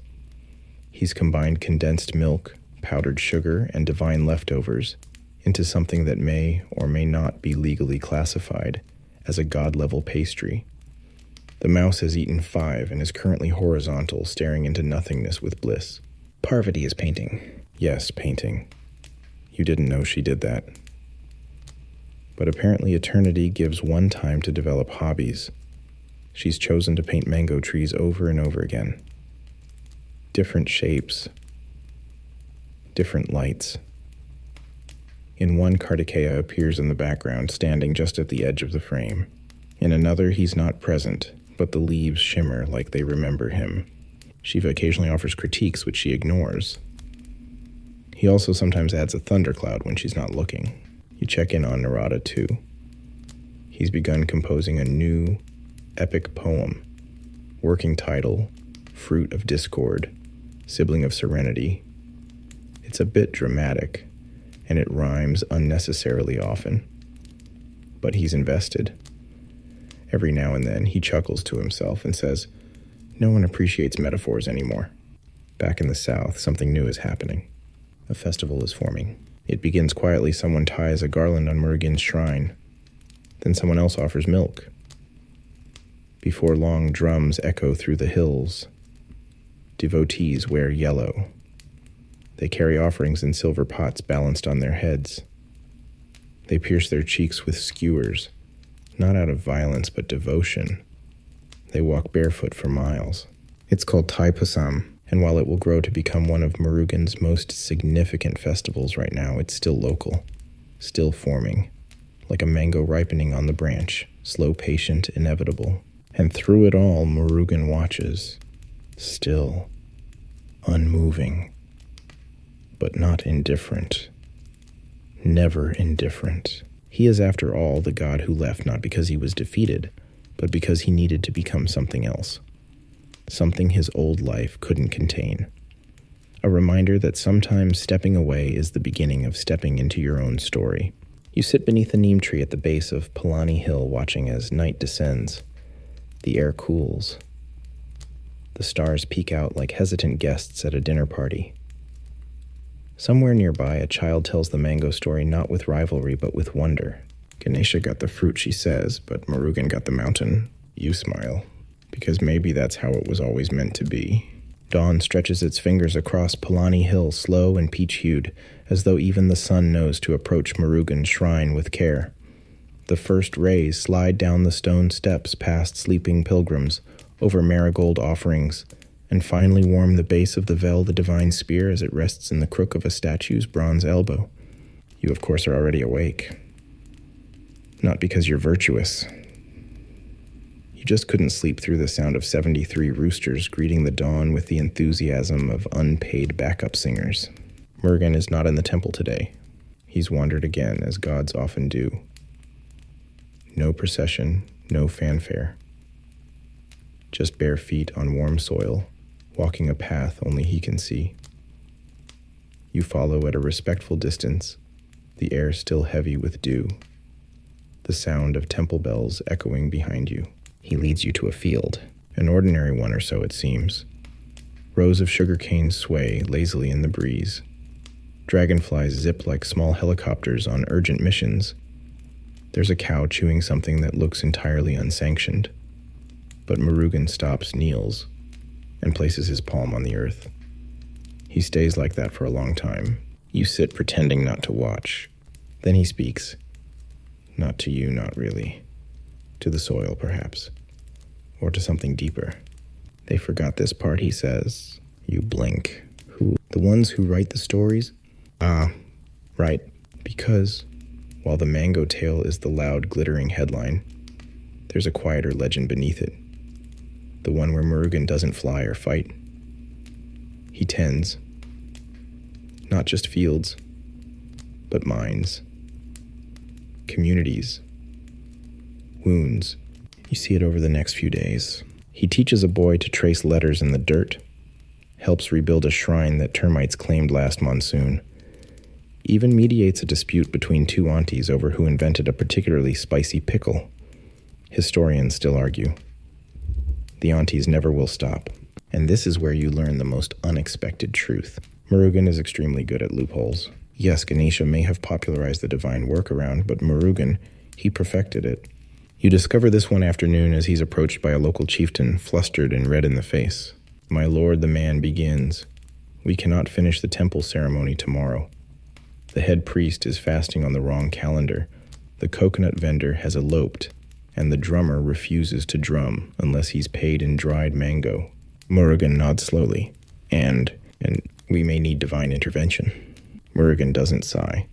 He's combined condensed milk, powdered sugar, and divine leftovers into something that may or may not be legally classified as a god-level pastry. The mouse has eaten 5 and is currently horizontal, staring into nothingness with bliss. Parvati is painting. Yes, painting. You didn't know she did that. But apparently eternity gives one time to develop hobbies. She's chosen to paint mango trees over and over again. Different shapes. Different lights. In one, Kartikeya appears in the background, standing just at the edge of the frame. In another, he's not present, but the leaves shimmer like they remember him. Shiva occasionally offers critiques, which she ignores. He also sometimes adds a thundercloud when she's not looking. You check in on Narada, too. He's begun composing a new, epic poem. Working title, Fruit of Discord, Sibling of Serenity. It's a bit dramatic, and it rhymes unnecessarily often. But he's invested. Every now and then, he chuckles to himself and says, "No one appreciates metaphors anymore." Back in the south, something new is happening. A festival is forming. It begins quietly. Someone ties a garland on Murugan's shrine. Then someone else offers milk. Before long, drums echo through the hills. Devotees wear yellow. They carry offerings in silver pots balanced on their heads. They pierce their cheeks with skewers, not out of violence but devotion. They walk barefoot for miles. It's called Taipasam, and while it will grow to become one of Murugan's most significant festivals right now, it's still local, still forming, like a mango ripening on the branch, slow, patient, inevitable. And through it all, Murugan watches, still, unmoving, but not indifferent. Never indifferent. He is, after all, the god who left not because he was defeated, but because he needed to become something else. Something his old life couldn't contain. A reminder that sometimes stepping away is the beginning of stepping into your own story. You sit beneath a neem tree at the base of Polani Hill watching as night descends. The air cools. The stars peek out like hesitant guests at a dinner party. Somewhere nearby, a child tells the mango story not with rivalry but with wonder. Ganesha got the fruit, she says, but Murugan got the mountain. You smile. Because maybe that's how it was always meant to be. Dawn stretches its fingers across Polani Hill, slow and peach-hued, as though even the sun knows to approach Murugan's shrine with care. The first rays slide down the stone steps past sleeping pilgrims, over marigold offerings, and finally warm the base of the divine spear as it rests in the crook of a statue's bronze elbow. You, of course, are already awake. Not because you're virtuous. You just couldn't sleep through the sound of 73 roosters greeting the dawn with the enthusiasm of unpaid backup singers. Murugan is not in the temple today. He's wandered again, as gods often do. No procession, no fanfare. Just bare feet on warm soil, walking a path only he can see. You follow at a respectful distance, the air still heavy with dew, the sound of temple bells echoing behind you. He leads you to a field, an ordinary one or so it seems. Rows of sugar canes sway lazily in the breeze. Dragonflies zip like small helicopters on urgent missions. There's a cow chewing something that looks entirely unsanctioned. But Murugan stops, kneels, and places his palm on the earth. He stays like that for a long time. You sit pretending not to watch. Then he speaks. Not to you, not really. To the soil, perhaps. Or to something deeper. They forgot this part, he says. You blink. Who? The ones who write the stories? Ah, right. Because, while the mango tale is the loud, glittering headline, there's a quieter legend beneath it. The one where Murugan doesn't fly or fight. He tends. Not just fields, but minds. Communities. Wounds. You see it over the next few days. He teaches a boy to trace letters in the dirt, helps rebuild a shrine that termites claimed last monsoon, even mediates a dispute between two aunties over who invented a particularly spicy pickle. Historians still argue. The aunties never will stop, and this is where you learn the most unexpected truth. Murugan is extremely good at loopholes. Yes, Ganesha may have popularized the divine workaround, but Murugan, he perfected it. You discover this one afternoon as he's approached by a local chieftain, flustered and red in the face. "My lord," the man begins, "we cannot finish the temple ceremony tomorrow. The head priest is fasting on the wrong calendar. The coconut vendor has eloped, and the drummer refuses to drum unless he's paid in dried mango." Murugan nods slowly. And we may need divine intervention. Murugan doesn't sigh.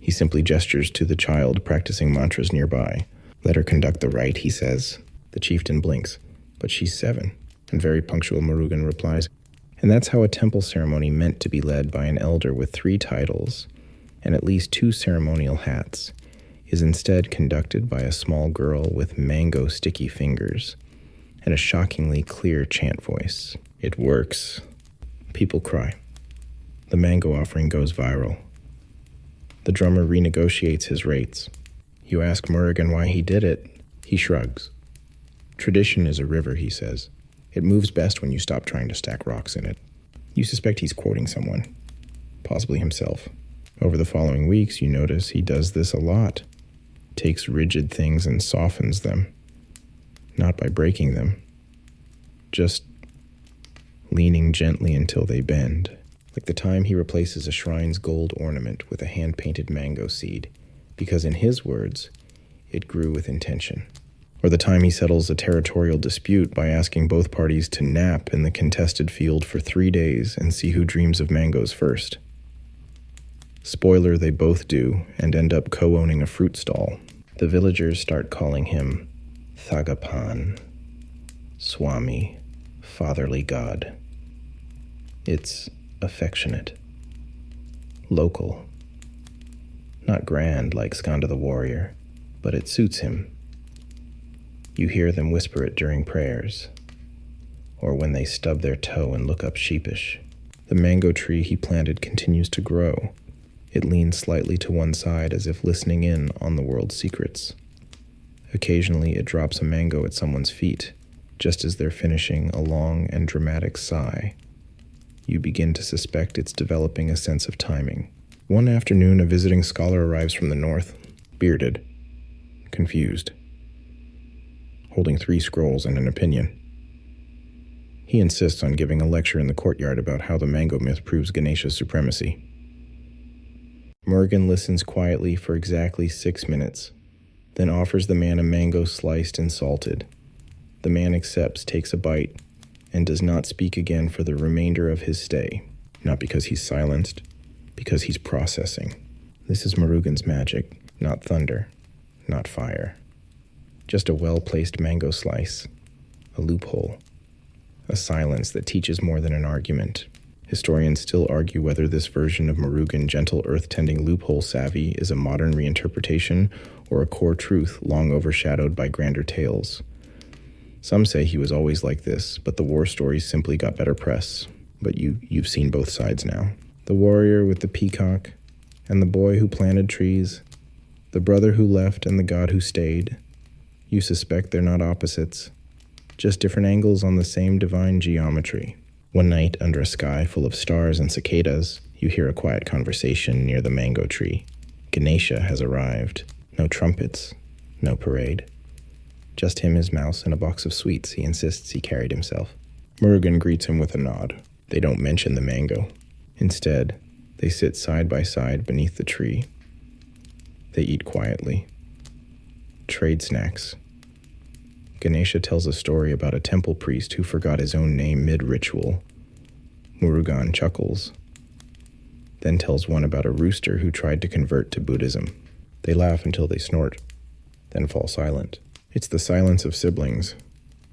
He simply gestures to the child practicing mantras nearby. "Let her conduct the rite," he says. The chieftain blinks. "But she's 7. And very punctual, Murugan replies. And that's how a temple ceremony meant to be led by an elder with 3 titles and at least 2 ceremonial hats is instead conducted by a small girl with mango sticky fingers and a shockingly clear chant voice. It works. People cry. The mango offering goes viral. The drummer renegotiates his rates. You ask Murugan why he did it. He shrugs. "Tradition is a river," he says. "It moves best when you stop trying to stack rocks in it." You suspect he's quoting someone, possibly himself. Over the following weeks, you notice he does this a lot. Takes rigid things and softens them. Not by breaking them. Just leaning gently until they bend. Like the time he replaces a shrine's gold ornament with a hand-painted mango seed, because in his words, it grew with intention. Or the time he settles a territorial dispute by asking both parties to nap in the contested field for 3 days and see who dreams of mangoes first. Spoiler, they both do, and end up co-owning a fruit stall. The villagers start calling him Thagapan, Swami, fatherly god. It's affectionate, local, not grand like Skanda the warrior, but it suits him. You hear them whisper it during prayers, or when they stub their toe and look up sheepish. The mango tree he planted continues to grow. It leans slightly to one side as if listening in on the world's secrets. Occasionally it drops a mango at someone's feet, just as they're finishing a long and dramatic sigh. You begin to suspect it's developing a sense of timing. One afternoon, a visiting scholar arrives from the north, bearded, confused, holding 3 scrolls and an opinion. He insists on giving a lecture in the courtyard about how the mango myth proves Ganesha's supremacy. Murugan listens quietly for exactly 6 minutes, then offers the man a mango sliced and salted. The man accepts, takes a bite, and does not speak again for the remainder of his stay. Not because he's silenced, because he's processing. This is Murugan's magic, not thunder, not fire. Just a well-placed mango slice, a loophole, a silence that teaches more than an argument. Historians still argue whether this version of Murugan gentle earth-tending loophole savvy is a modern reinterpretation or a core truth long overshadowed by grander tales. Some say he was always like this, but the war stories simply got better press. But you've seen both sides now. The warrior with the peacock, and the boy who planted trees, the brother who left and the god who stayed. You suspect they're not opposites, just different angles on the same divine geometry. One night, under a sky full of stars and cicadas, you hear a quiet conversation near the mango tree. Ganesha has arrived. No trumpets, no parade. Just him, his mouse, and a box of sweets he insists he carried himself. Murugan greets him with a nod. They don't mention the mango. Instead, they sit side by side beneath the tree. They eat quietly. Trade snacks. Ganesha tells a story about a temple priest who forgot his own name mid-ritual. Murugan chuckles, then tells one about a rooster who tried to convert to Buddhism. They laugh until they snort, then fall silent. It's the silence of siblings,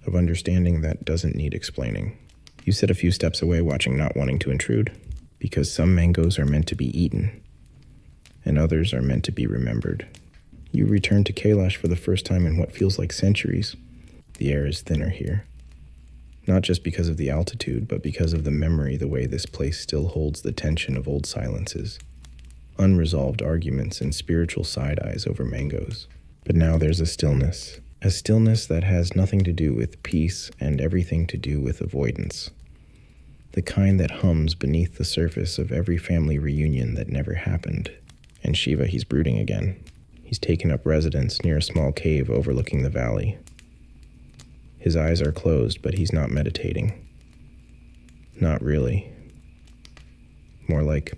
of understanding that doesn't need explaining. You sit a few steps away watching, not wanting to intrude, because some mangoes are meant to be eaten, and others are meant to be remembered. You return to Kailash for the first time in what feels like centuries. The air is thinner here. Not just because of the altitude, but because of the memory, the way this place still holds the tension of old silences. Unresolved arguments and spiritual side-eyes over mangoes. But now there's a stillness that has nothing to do with peace and everything to do with avoidance. The kind that hums beneath the surface of every family reunion that never happened. And Shiva, he's brooding again. He's taken up residence near a small cave overlooking the valley. His eyes are closed, but he's not meditating. Not really. More like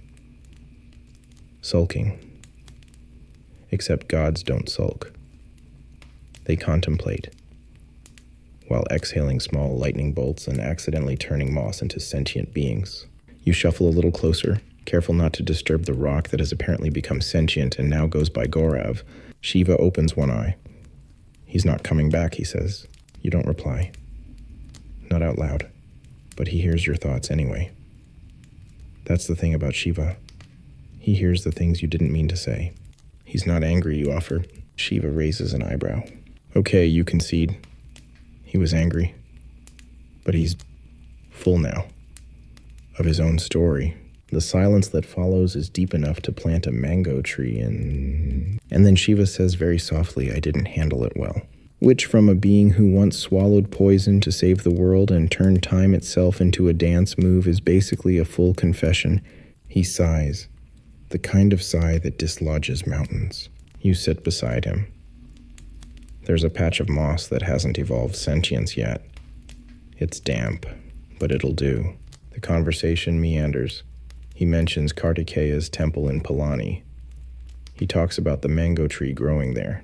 sulking. Except gods don't sulk. They contemplate, while exhaling small lightning bolts and accidentally turning moss into sentient beings. You shuffle a little closer, careful not to disturb the rock that has apparently become sentient and now goes by Gorav. Shiva opens one eye. He's not coming back, he says. You don't reply. Not out loud, but he hears your thoughts anyway. That's the thing about Shiva. He hears the things you didn't mean to say. He's not angry, you offer. Shiva raises an eyebrow. Okay, you concede. He was angry. But he's full now. Of his own story. The silence that follows is deep enough to plant a mango tree and then Shiva says very softly, I didn't handle it well. Which, from a being who once swallowed poison to save the world and turned time itself into a dance move, is basically a full confession. He sighs, the kind of sigh that dislodges mountains. You sit beside him. There's a patch of moss that hasn't evolved sentience yet. It's damp, but it'll do. The conversation meanders. He mentions Kartikeya's temple in Palani. He talks about the mango tree growing there.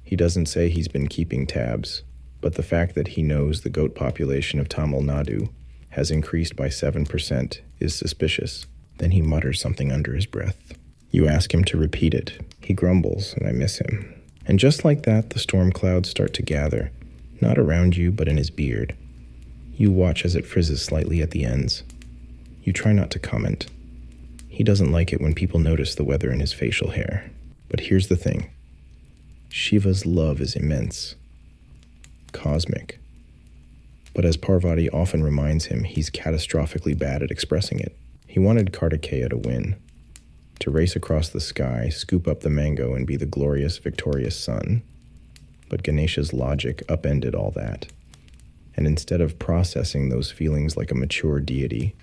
He doesn't say he's been keeping tabs, but the fact that he knows the goat population of Tamil Nadu has increased by 7% is suspicious. Then he mutters something under his breath. You ask him to repeat it. He grumbles, and I miss him. And just like that, the storm clouds start to gather, not around you, but in his beard. You watch as it frizzes slightly at the ends. You try not to comment. He doesn't like it when people notice the weather in his facial hair. But here's the thing. Shiva's love is immense. Cosmic. But as Parvati often reminds him, he's catastrophically bad at expressing it. He wanted Kartikeya to win. To race across the sky, scoop up the mango, and be the glorious, victorious sun. But Ganesha's logic upended all that. And instead of processing those feelings like a mature deity,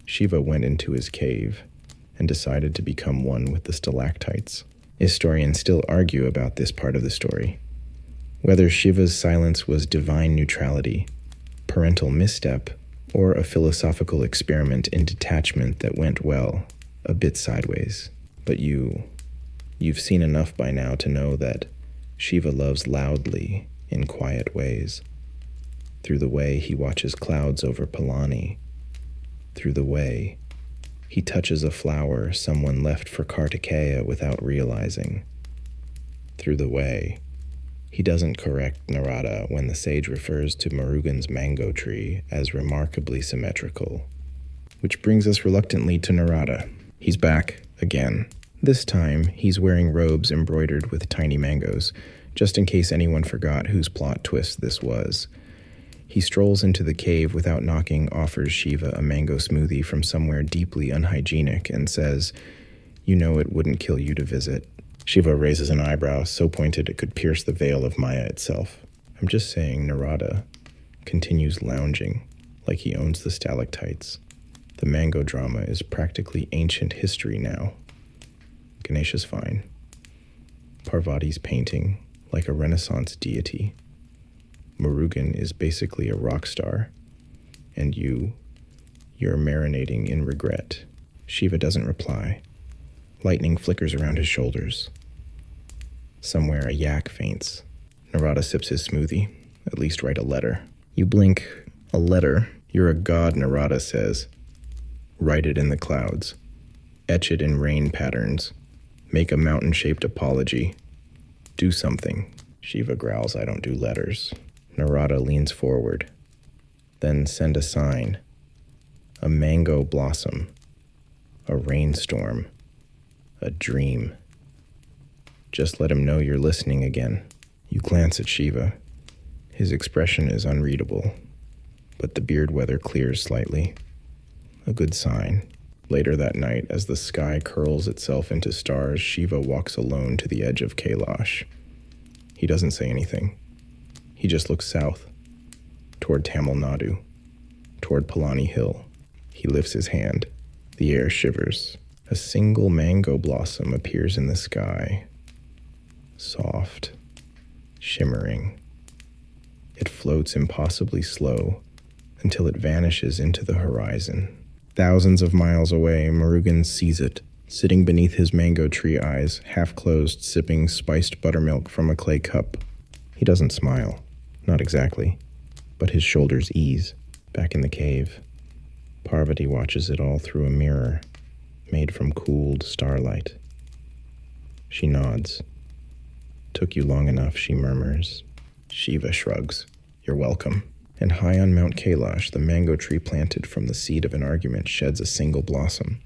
Shiva went into his cave and decided to become one with the stalactites. Historians still argue about this part of the story. Whether Shiva's silence was divine neutrality, parental misstep, or a philosophical experiment in detachment that went, well, a bit sideways. But you've seen enough by now to know that Shiva loves loudly in quiet ways. Through the way he watches clouds over Palani. Through the way he touches a flower someone left for Kartikeya without realizing. Through the way he doesn't correct Narada when the sage refers to Murugan's mango tree as remarkably symmetrical. Which brings us reluctantly to Narada. He's back again. This time, he's wearing robes embroidered with tiny mangoes, just in case anyone forgot whose plot twist this was. He strolls into the cave without knocking, offers Shiva a mango smoothie from somewhere deeply unhygienic, and says, "You know it wouldn't kill you to visit." Shiva raises an eyebrow so pointed it could pierce the veil of Maya itself. "I'm just saying," Narada continues lounging like he owns the stalactites. The mango drama is practically ancient history now. Ganesha's fine. Parvati's painting like a Renaissance deity. Murugan is basically a rock star. And you're marinating in regret. Shiva doesn't reply. Lightning flickers around his shoulders. Somewhere a yak faints. Narada sips his smoothie. At least write a letter. You blink. A letter? You're a god, Narada says. Write it in the clouds. Etch it in rain patterns. Make a mountain-shaped apology. Do something. Shiva growls, "I don't do letters." Narada leans forward. Then send a sign. A mango blossom. A rainstorm. A dream. Just let him know you're listening again. You glance at Shiva. His expression is unreadable, but the beard weather clears slightly. A good sign. Later that night, as the sky curls itself into stars, Shiva walks alone to the edge of Kailash. He doesn't say anything. He just looks south, toward Tamil Nadu, toward Palani Hill. He lifts his hand. The air shivers. A single mango blossom appears in the sky. Soft, shimmering. It floats impossibly slow until it vanishes into the horizon. Thousands of miles away, Murugan sees it, sitting beneath his mango tree eyes, half closed, sipping spiced buttermilk from a clay cup. He doesn't smile. Not exactly. But his shoulders ease. Back in the cave, Parvati watches it all through a mirror made from cooled starlight. She nods. "Took you long enough," she murmurs. Shiva shrugs. "You're welcome." And high on Mount Kailash, the mango tree planted from the seed of an argument sheds a single blossom.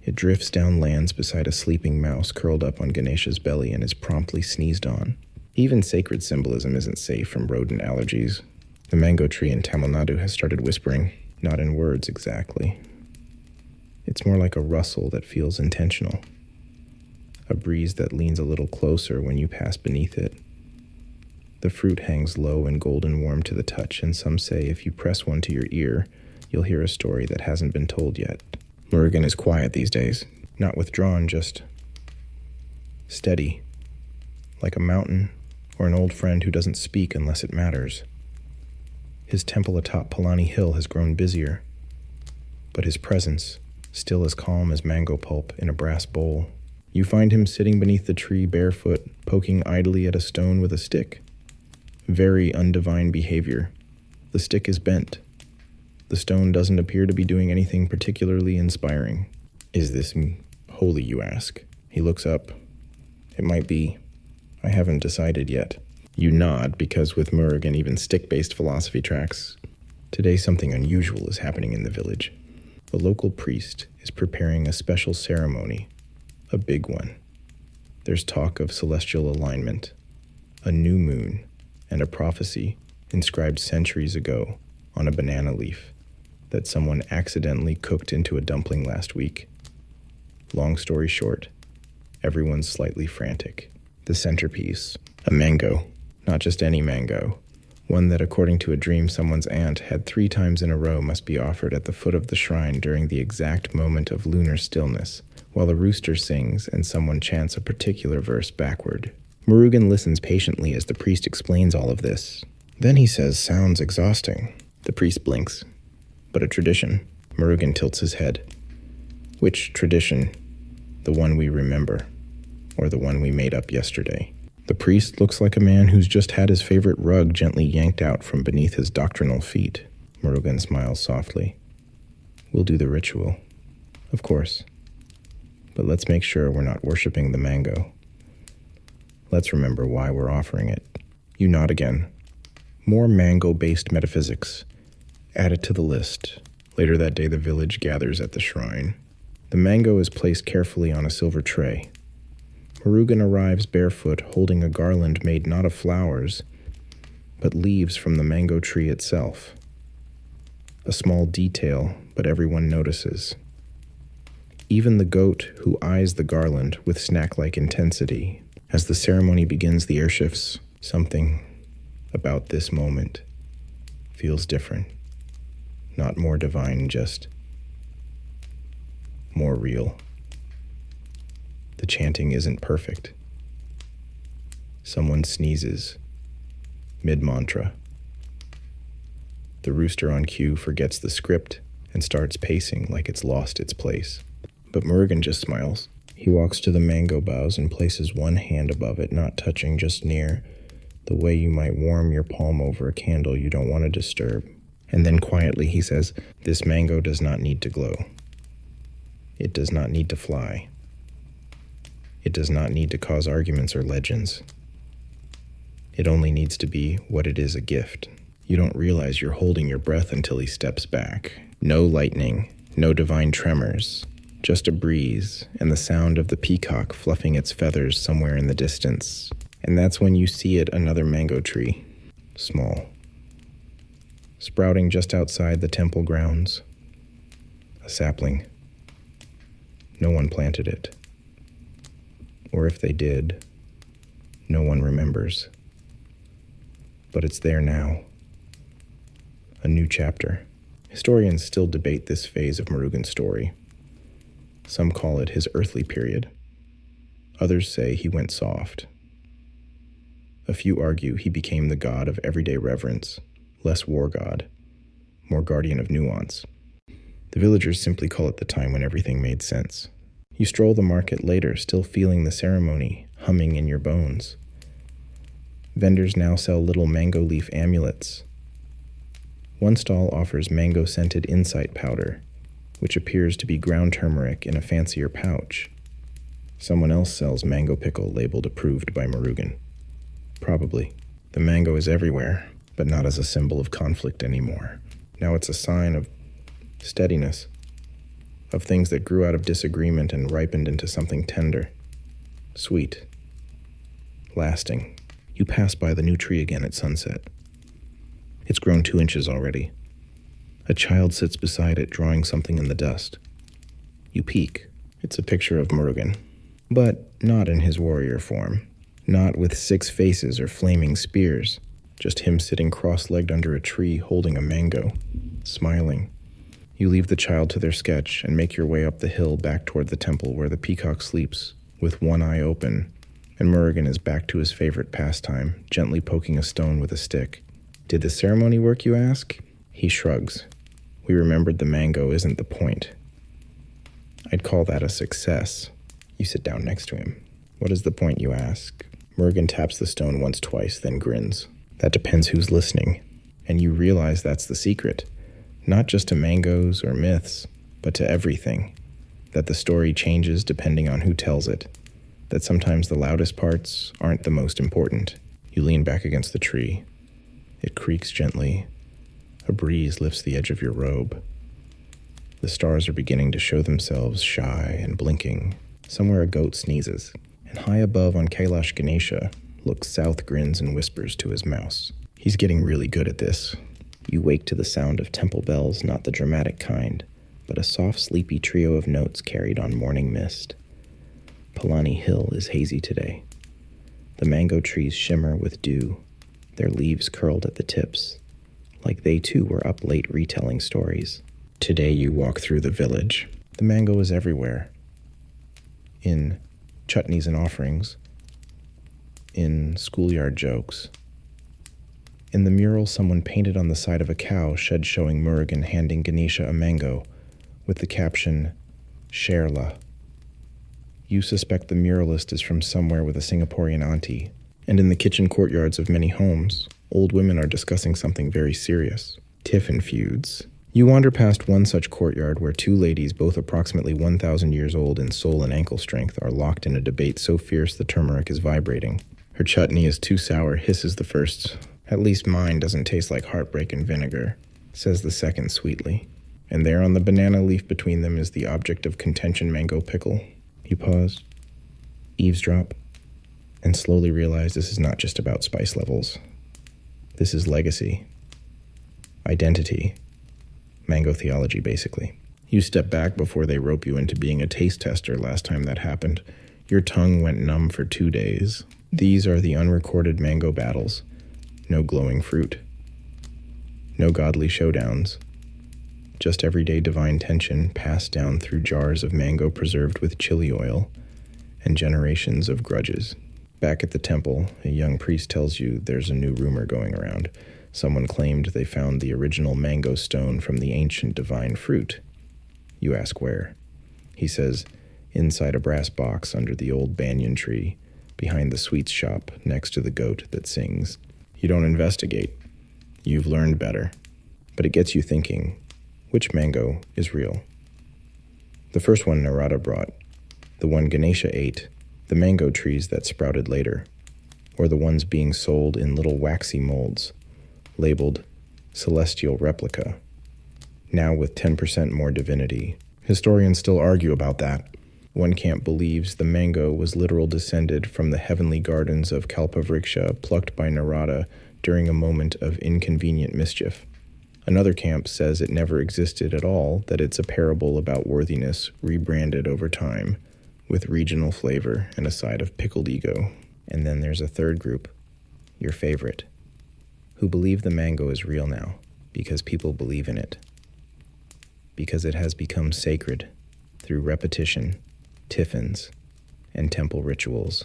It drifts down, lands beside a sleeping mouse curled up on Ganesha's belly, and is promptly sneezed on. Even sacred symbolism isn't safe from rodent allergies. The mango tree in Tamil Nadu has started whispering, not in words exactly. It's more like a rustle that feels intentional. A breeze that leans a little closer when you pass beneath it. The fruit hangs low and golden warm to the touch, and some say if you press one to your ear, you'll hear a story that hasn't been told yet. Murugan is quiet these days, not withdrawn, just steady, like a mountain or an old friend who doesn't speak unless it matters. His temple atop Palani Hill has grown busier, but his presence still as calm as mango pulp in a brass bowl. You find him sitting beneath the tree barefoot, poking idly at a stone with a stick. Very undivine behavior. The stick is bent. The stone doesn't appear to be doing anything particularly inspiring. Is this holy, you ask? He looks up. It might be. I haven't decided yet. You nod, because with Murugan, even stick-based philosophy tracks. Today something unusual is happening in the village. The local priest is preparing a special ceremony. A big one. There's talk of celestial alignment, a new moon, and a prophecy inscribed centuries ago on a banana leaf that someone accidentally cooked into a dumpling last week. Long story short, everyone's slightly frantic. The centerpiece, a mango, not just any mango, one that according to a dream someone's aunt had 3 times in a row must be offered at the foot of the shrine during the exact moment of lunar stillness, while a rooster sings and someone chants a particular verse backward. Murugan listens patiently as the priest explains all of this. Then he says, "Sounds exhausting." The priest blinks. "But a tradition." Murugan tilts his head. "Which tradition? The one we remember, or the one we made up yesterday?" The priest looks like a man who's just had his favorite rug gently yanked out from beneath his doctrinal feet. Murugan smiles softly. We'll do the ritual. Of course. But let's make sure we're not worshipping the mango. Let's remember why we're offering it. You nod again. More mango-based metaphysics added to the list. Later that day, the village gathers at the shrine. The mango is placed carefully on a silver tray. Murugan arrives barefoot, holding a garland made not of flowers, but leaves from the mango tree itself. A small detail, but everyone notices. Even the goat who eyes the garland with snack-like intensity. As the ceremony begins, the air shifts. Something about this moment feels different. Not more divine, just more real. The chanting isn't perfect. Someone sneezes mid-mantra. The rooster on cue forgets the script and starts pacing like it's lost its place. But Murugan just smiles. He walks to the mango boughs and places one hand above it, not touching, just near, the way you might warm your palm over a candle you don't want to disturb. And then quietly he says, "This mango does not need to glow. It does not need to fly. It does not need to cause arguments or legends. It only needs to be what it is, a gift." You don't realize you're holding your breath until he steps back. No lightning, no divine tremors, just a breeze and the sound of the peacock fluffing its feathers somewhere in the distance. And that's when you see it, another mango tree, small, sprouting just outside the temple grounds. A sapling. No one planted it. Or if they did, no one remembers. But it's there now. A new chapter. Historians still debate this phase of Murugan's story. Some call it his earthly period. Others say he went soft. A few argue he became the god of everyday reverence, less war god, more guardian of nuance. The villagers simply call it the time when everything made sense. You stroll the market later, still feeling the ceremony humming in your bones. Vendors now sell little mango leaf amulets. One stall offers mango-scented insight powder, which appears to be ground turmeric in a fancier pouch. Someone else sells mango pickle labeled approved by Murugan. Probably. The mango is everywhere, but not as a symbol of conflict anymore. Now it's a sign of steadiness, of things that grew out of disagreement and ripened into something tender, sweet, lasting. You pass by the new tree again at sunset. It's grown 2 inches already. A child sits beside it, drawing something in the dust. You peek. It's a picture of Murugan, but not in his warrior form. Not with 6 faces or flaming spears. Just him sitting cross-legged under a tree, holding a mango, smiling. You leave the child to their sketch and make your way up the hill back toward the temple where the peacock sleeps, with one eye open, and Murugan is back to his favorite pastime, gently poking a stone with a stick. Did the ceremony work, you ask? He shrugs. We remembered the mango isn't the point. I'd call that a success. You sit down next to him. What is the point, you ask? Murugan taps the stone once, twice, then grins. That depends who's listening. And you realize that's the secret. Not just to mangoes or myths, but to everything. That the story changes depending on who tells it. That sometimes the loudest parts aren't the most important. You lean back against the tree. It creaks gently. A breeze lifts the edge of your robe. The stars are beginning to show themselves shy and blinking. Somewhere a goat sneezes, and high above on Kailash Ganesha looks south, grins and whispers to his mouse. He's getting really good at this. You wake to the sound of temple bells, not the dramatic kind, but a soft, sleepy trio of notes carried on morning mist. Palani Hill is hazy today. The mango trees shimmer with dew, their leaves curled at the tips, like they too were up late retelling stories. Today you walk through the village. The mango is everywhere. In chutneys and offerings, in schoolyard jokes. In the mural someone painted on the side of a cow shed showing Murugan handing Ganesha a mango with the caption, Sherla. You suspect the muralist is from somewhere with a Singaporean auntie, And in the kitchen courtyards of many homes, old women are discussing something very serious: tiffin feuds. You wander past one such courtyard where two ladies, both approximately 1,000 years old in soul and ankle strength, are locked in a debate so fierce the turmeric is vibrating. Her chutney is too sour, hisses the first. At least mine doesn't taste like heartbreak and vinegar, says the second sweetly. And there on the banana leaf between them is the object of contention, mango pickle. You pause, eavesdrop, and slowly realize this is not just about spice levels. This is legacy, identity, mango theology, basically. You step back before they rope you into being a taste tester. Last time that happened, your tongue went numb for 2 days. These are the unrecorded mango battles. No glowing fruit. No godly showdowns. Just everyday divine tension passed down through jars of mango preserved with chili oil and generations of grudges. Back at the temple, a young priest tells you there's a new rumor going around. Someone claimed they found the original mango stone from the ancient divine fruit. You ask where. He says, inside a brass box under the old banyan tree, behind the sweets shop next to the goat that sings. You don't investigate. You've learned better. But it gets you thinking, which mango is real? The first one Narada brought, the one Ganesha ate, the mango trees that sprouted later, or the ones being sold in little waxy molds, labeled celestial replica, now with 10% more divinity. Historians still argue about that. One camp believes the mango was literal descended from the heavenly gardens of Kalpavriksha plucked by Narada during a moment of inconvenient mischief. Another camp says it never existed at all, that it's a parable about worthiness rebranded over time, with regional flavor and a side of pickled ego. And then there's a third group, your favorite, who believe the mango is real now because people believe in it. Because it has become sacred through repetition, tiffins, and temple rituals.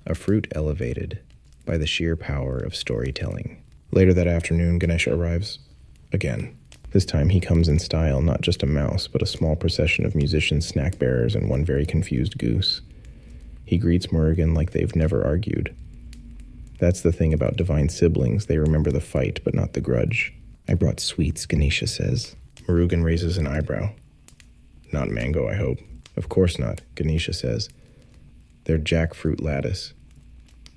A fruit elevated by the sheer power of storytelling. Later that afternoon, Ganesha arrives again. This time he comes in style, not just a mouse, but a small procession of musicians, snack bearers, and one very confused goose. He greets Murugan like they've never argued. That's the thing about divine siblings. They remember the fight, but not the grudge. I brought sweets, Ganesha says. Murugan raises an eyebrow. Not mango, I hope. Of course not, Ganesha says. They're jackfruit lattice.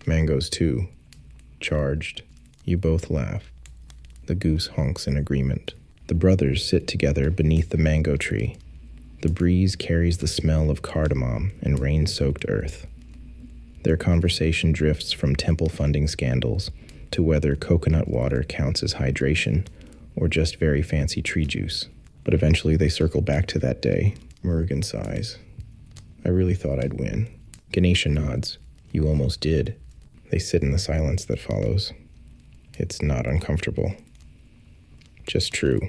Mangoes, too. Charged. You both laugh. The goose honks in agreement. The brothers sit together beneath the mango tree. The breeze carries the smell of cardamom and rain-soaked earth. Their conversation drifts from temple funding scandals to whether coconut water counts as hydration or just very fancy tree juice. But eventually they circle back to that day. Murugan sighs. I really thought I'd win. Ganesha nods. You almost did. They sit in the silence that follows. It's not uncomfortable. Just true.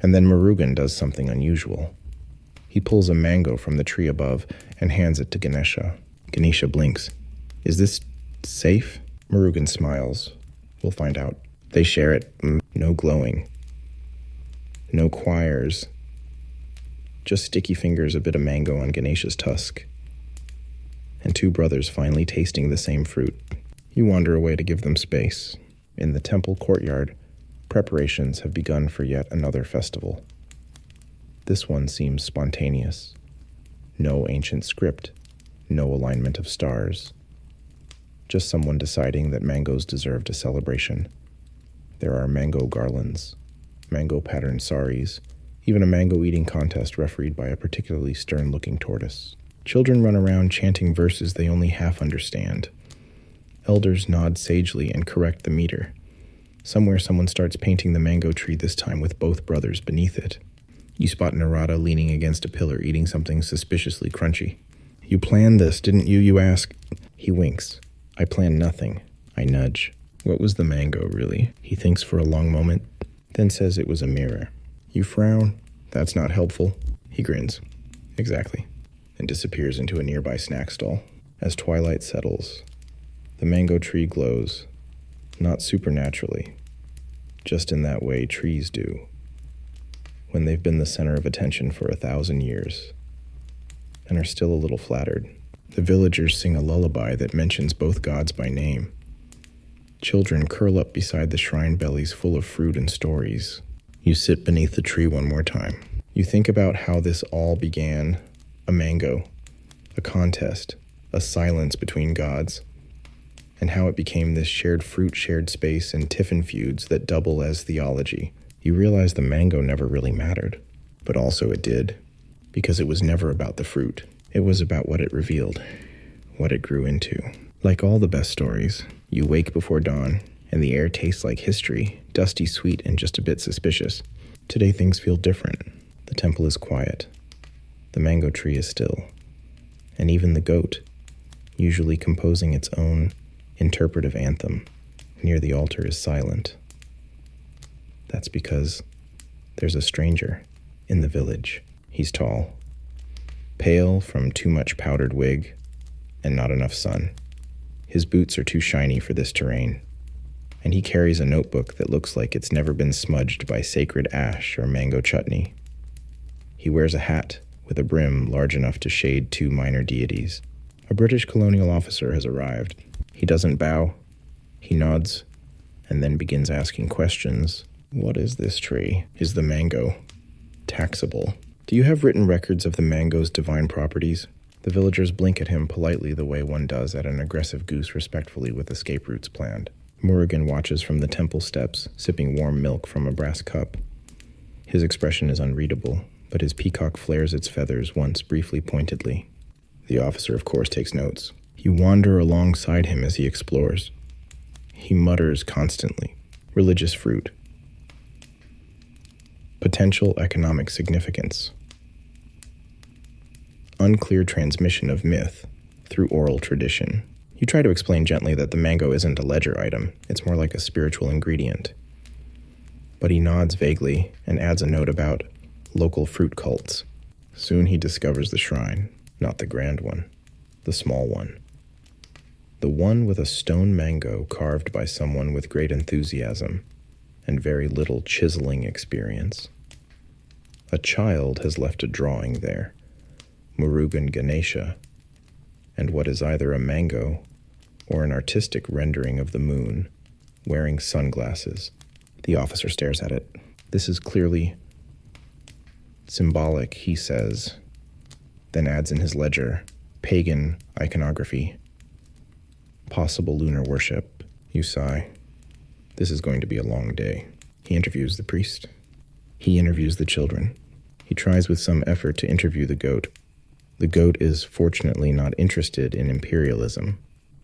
And then Murugan does something unusual. He pulls a mango from the tree above and hands it to Ganesha. Ganesha blinks. Is this safe? Murugan smiles. We'll find out. They share it. No glowing. No choirs. Just sticky fingers, a bit of mango on Ganesha's tusk. And two brothers finally tasting the same fruit. You wander away to give them space. In the temple courtyard, preparations have begun for yet another festival. This one seems spontaneous. No ancient script. No alignment of stars. Just someone deciding that mangoes deserved a celebration. There are mango garlands, mango-patterned saris, even a mango-eating contest refereed by a particularly stern-looking tortoise. Children run around chanting verses they only half understand. Elders nod sagely and correct the meter. Somewhere someone starts painting the mango tree, this time with both brothers beneath it. You spot Narada leaning against a pillar, eating something suspiciously crunchy. You planned this, didn't you? You ask. He winks. I planned nothing. I nudge. What was the mango, really? He thinks for a long moment, then says it was a mirror. You frown. That's not helpful. He grins. Exactly. And disappears into a nearby snack stall. As twilight settles, the mango tree glows. Not supernaturally. Just in that way trees do. When they've been the center of attention for 1,000 years. And are still a little flattered. The villagers sing a lullaby that mentions both gods by name. Children curl up beside the shrine bellies full of fruit and stories. You sit beneath the tree one more time. You think about how this all began: a mango, a contest, a silence between gods, and how it became this shared fruit, shared space, and tiffin feuds that double as theology. You realize the mango never really mattered, but also it did, because it was never about the fruit. It was about what it revealed, what it grew into. Like all the best stories, you wake before dawn, and the air tastes like history, dusty, sweet, and just a bit suspicious. Today things feel different. The temple is quiet. The mango tree is still. And even the goat, usually composing its own interpretive anthem, near the altar is silent. That's because there's a stranger in the village. He's tall, pale from too much powdered wig and not enough sun. His boots are too shiny for this terrain, and he carries a notebook that looks like it's never been smudged by sacred ash or mango chutney. He wears a hat with a brim large enough to shade two minor deities. A British colonial officer has arrived. He doesn't bow. He nods and then begins asking questions. What is this tree? Is the mango taxable? Do you have written records of the mango's divine properties? The villagers blink at him politely the way one does at an aggressive goose respectfully with escape routes planned. Murugan watches from the temple steps, sipping warm milk from a brass cup. His expression is unreadable, but his peacock flares its feathers once briefly pointedly. The officer, of course, takes notes. You wander alongside him as he explores. He mutters constantly. Religious fruit. Potential economic significance. Unclear transmission of myth through oral tradition. You try to explain gently that the mango isn't a ledger item. It's more like a spiritual ingredient. But he nods vaguely and adds a note about local fruit cults. Soon he discovers the shrine, not the grand one, the small one. The one with a stone mango carved by someone with great enthusiasm and very little chiseling experience. A child has left a drawing there, Murugan Ganesha, and what is either a mango or an artistic rendering of the moon, wearing sunglasses. The officer stares at it. This is clearly symbolic, he says, then adds in his ledger, pagan iconography. Possible lunar worship. You sigh. This is going to be a long day. He interviews the priest. He interviews the children. He tries with some effort to interview the goat. The goat is fortunately not interested in imperialism.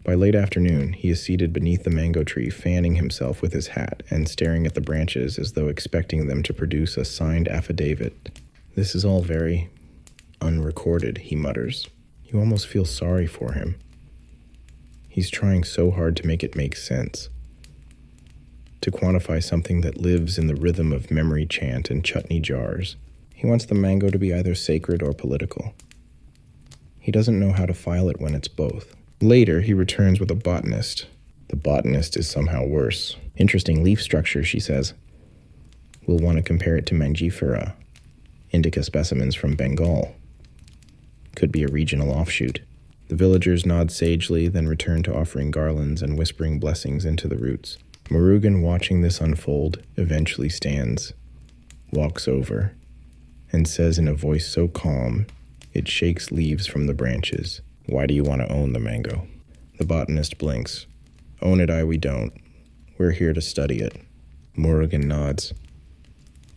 By late afternoon, he is seated beneath the mango tree, fanning himself with his hat and staring at the branches as though expecting them to produce a signed affidavit. This is all very unrecorded, he mutters. You almost feel sorry for him. He's trying so hard to make it make sense, to quantify something that lives in the rhythm of memory chant and chutney jars. He wants the mango to be either sacred or political. He doesn't know how to file it when it's both. Later, he returns with a botanist. The botanist is somehow worse. Interesting leaf structure, she says. We'll want to compare it to Mangifera, indica specimens from Bengal. Could be a regional offshoot. The villagers nod sagely, then return to offering garlands and whispering blessings into the roots. Murugan, watching this unfold, eventually stands, walks over, and says in a voice so calm, it shakes leaves from the branches, "Why do you want to own the mango?" The botanist blinks. "Own it we don't. We're here to study it." Murugan nods.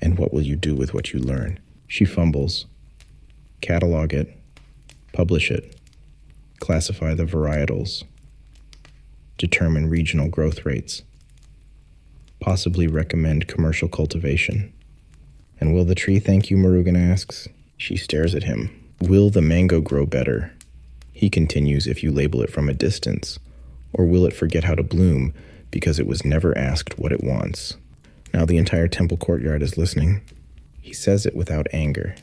"And what will you do with what you learn?" She fumbles. "Catalog it. Publish it. Classify the varietals. Determine regional growth rates. Possibly recommend commercial cultivation." "And will the tree thank you?" Murugan asks. She stares at him. "Will the mango grow better?" He continues, "If you label it from a distance. Or will it forget how to bloom because it was never asked what it wants?" Now the entire temple courtyard is listening. He says it without anger,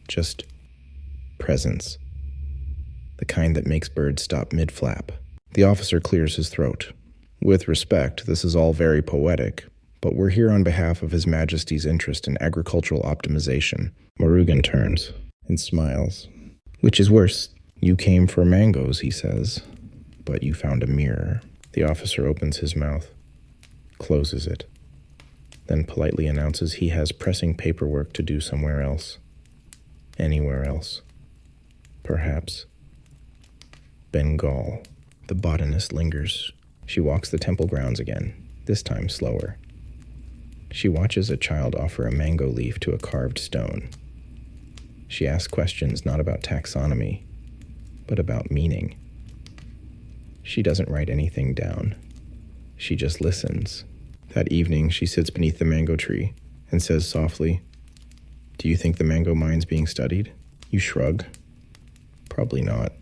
just presence. The kind that makes birds stop mid-flap. The officer clears his throat. "With respect, this is all very poetic, but we're here on behalf of His Majesty's interest in agricultural optimization." Murugan turns and smiles. "Which is worse, You came for mangoes, he says, but you found a mirror. The officer opens his mouth, closes it, then politely announces he has pressing paperwork to do somewhere else. Anywhere else. Perhaps Bengal. The botanist lingers. She walks the temple grounds again, this time slower. She watches a child offer a mango leaf to a carved stone. She asks questions not about taxonomy, but about meaning. She doesn't write anything down. She just listens. That evening, she sits beneath the mango tree and says softly, "Do you think the mango mind's being studied?" You shrug. Probably not,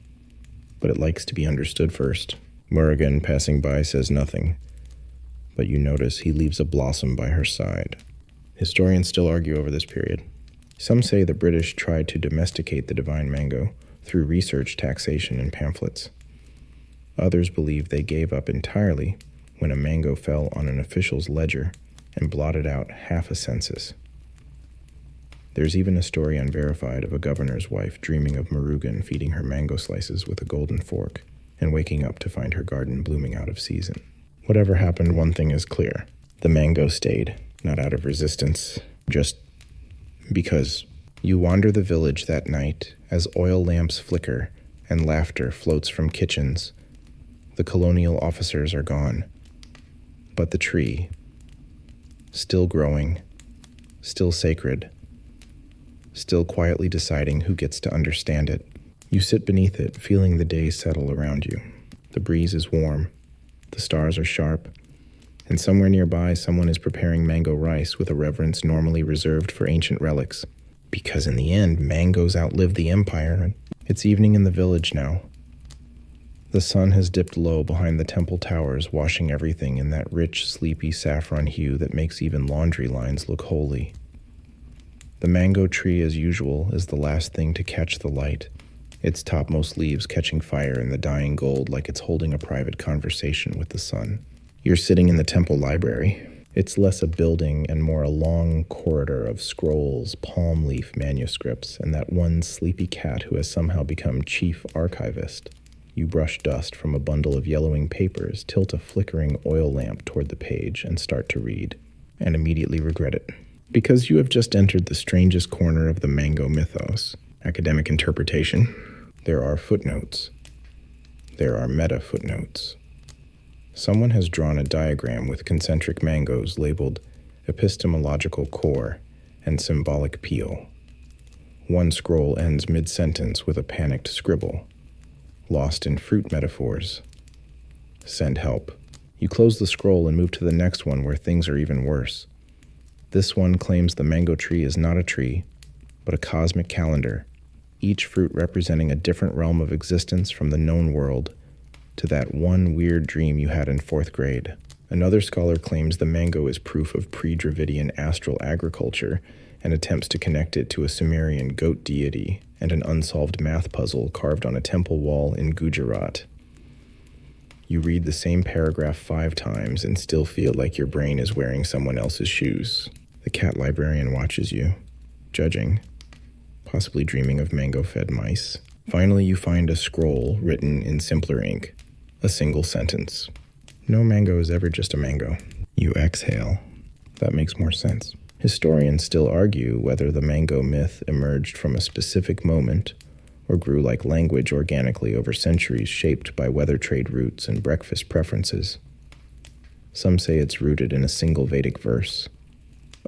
but it likes to be understood first. Murugan, passing by, says nothing, but you notice he leaves a blossom by her side. Historians still argue over this period. Some say the British tried to domesticate the divine mango through research, taxation, and pamphlets. Others believe they gave up entirely when a mango fell on an official's ledger and blotted out half a census. There's even a story unverified of a governor's wife dreaming of Murugan feeding her mango slices with a golden fork and waking up to find her garden blooming out of season. Whatever happened, one thing is clear. The mango stayed, not out of resistance, just because. You wander the village that night as oil lamps flicker and laughter floats from kitchens. The colonial officers are gone, but the tree, still growing, still sacred, still quietly deciding who gets to understand it. You sit beneath it, feeling the day settle around you. The breeze is warm, the stars are sharp, and somewhere nearby someone is preparing mango rice with a reverence normally reserved for ancient relics. Because in the end, mangoes outlive the empire. It's evening in the village now. The sun has dipped low behind the temple towers, washing everything in that rich, sleepy saffron hue that makes even laundry lines look holy. The mango tree, as usual, is the last thing to catch the light, its topmost leaves catching fire in the dying gold like it's holding a private conversation with the sun. You're sitting in the temple library. It's less a building and more a long corridor of scrolls, palm leaf manuscripts, and that one sleepy cat who has somehow become chief archivist. You brush dust from a bundle of yellowing papers, tilt a flickering oil lamp toward the page, and start to read, and immediately regret it. Because you have just entered the strangest corner of the mango mythos. Academic interpretation. There are footnotes. There are meta-footnotes. Someone has drawn a diagram with concentric mangoes labeled epistemological core and symbolic peel. One scroll ends mid-sentence with a panicked scribble. Lost in fruit metaphors. Send help. You close the scroll and move to the next one where things are even worse. This one claims the mango tree is not a tree, but a cosmic calendar, each fruit representing a different realm of existence from the known world to that one weird dream you had in 4th grade. Another scholar claims the mango is proof of pre-Dravidian astral agriculture and attempts to connect it to a Sumerian goat deity and an unsolved math puzzle carved on a temple wall in Gujarat. You read the same paragraph 5 times and still feel like your brain is wearing someone else's shoes. The cat librarian watches you, judging, possibly dreaming of mango-fed mice. Finally, you find a scroll written in simpler ink. A single sentence. No mango is ever just a mango. You exhale. That makes more sense. Historians still argue whether the mango myth emerged from a specific moment or grew like language organically over centuries, shaped by weather trade routes and breakfast preferences. Some say it's rooted in a single Vedic verse.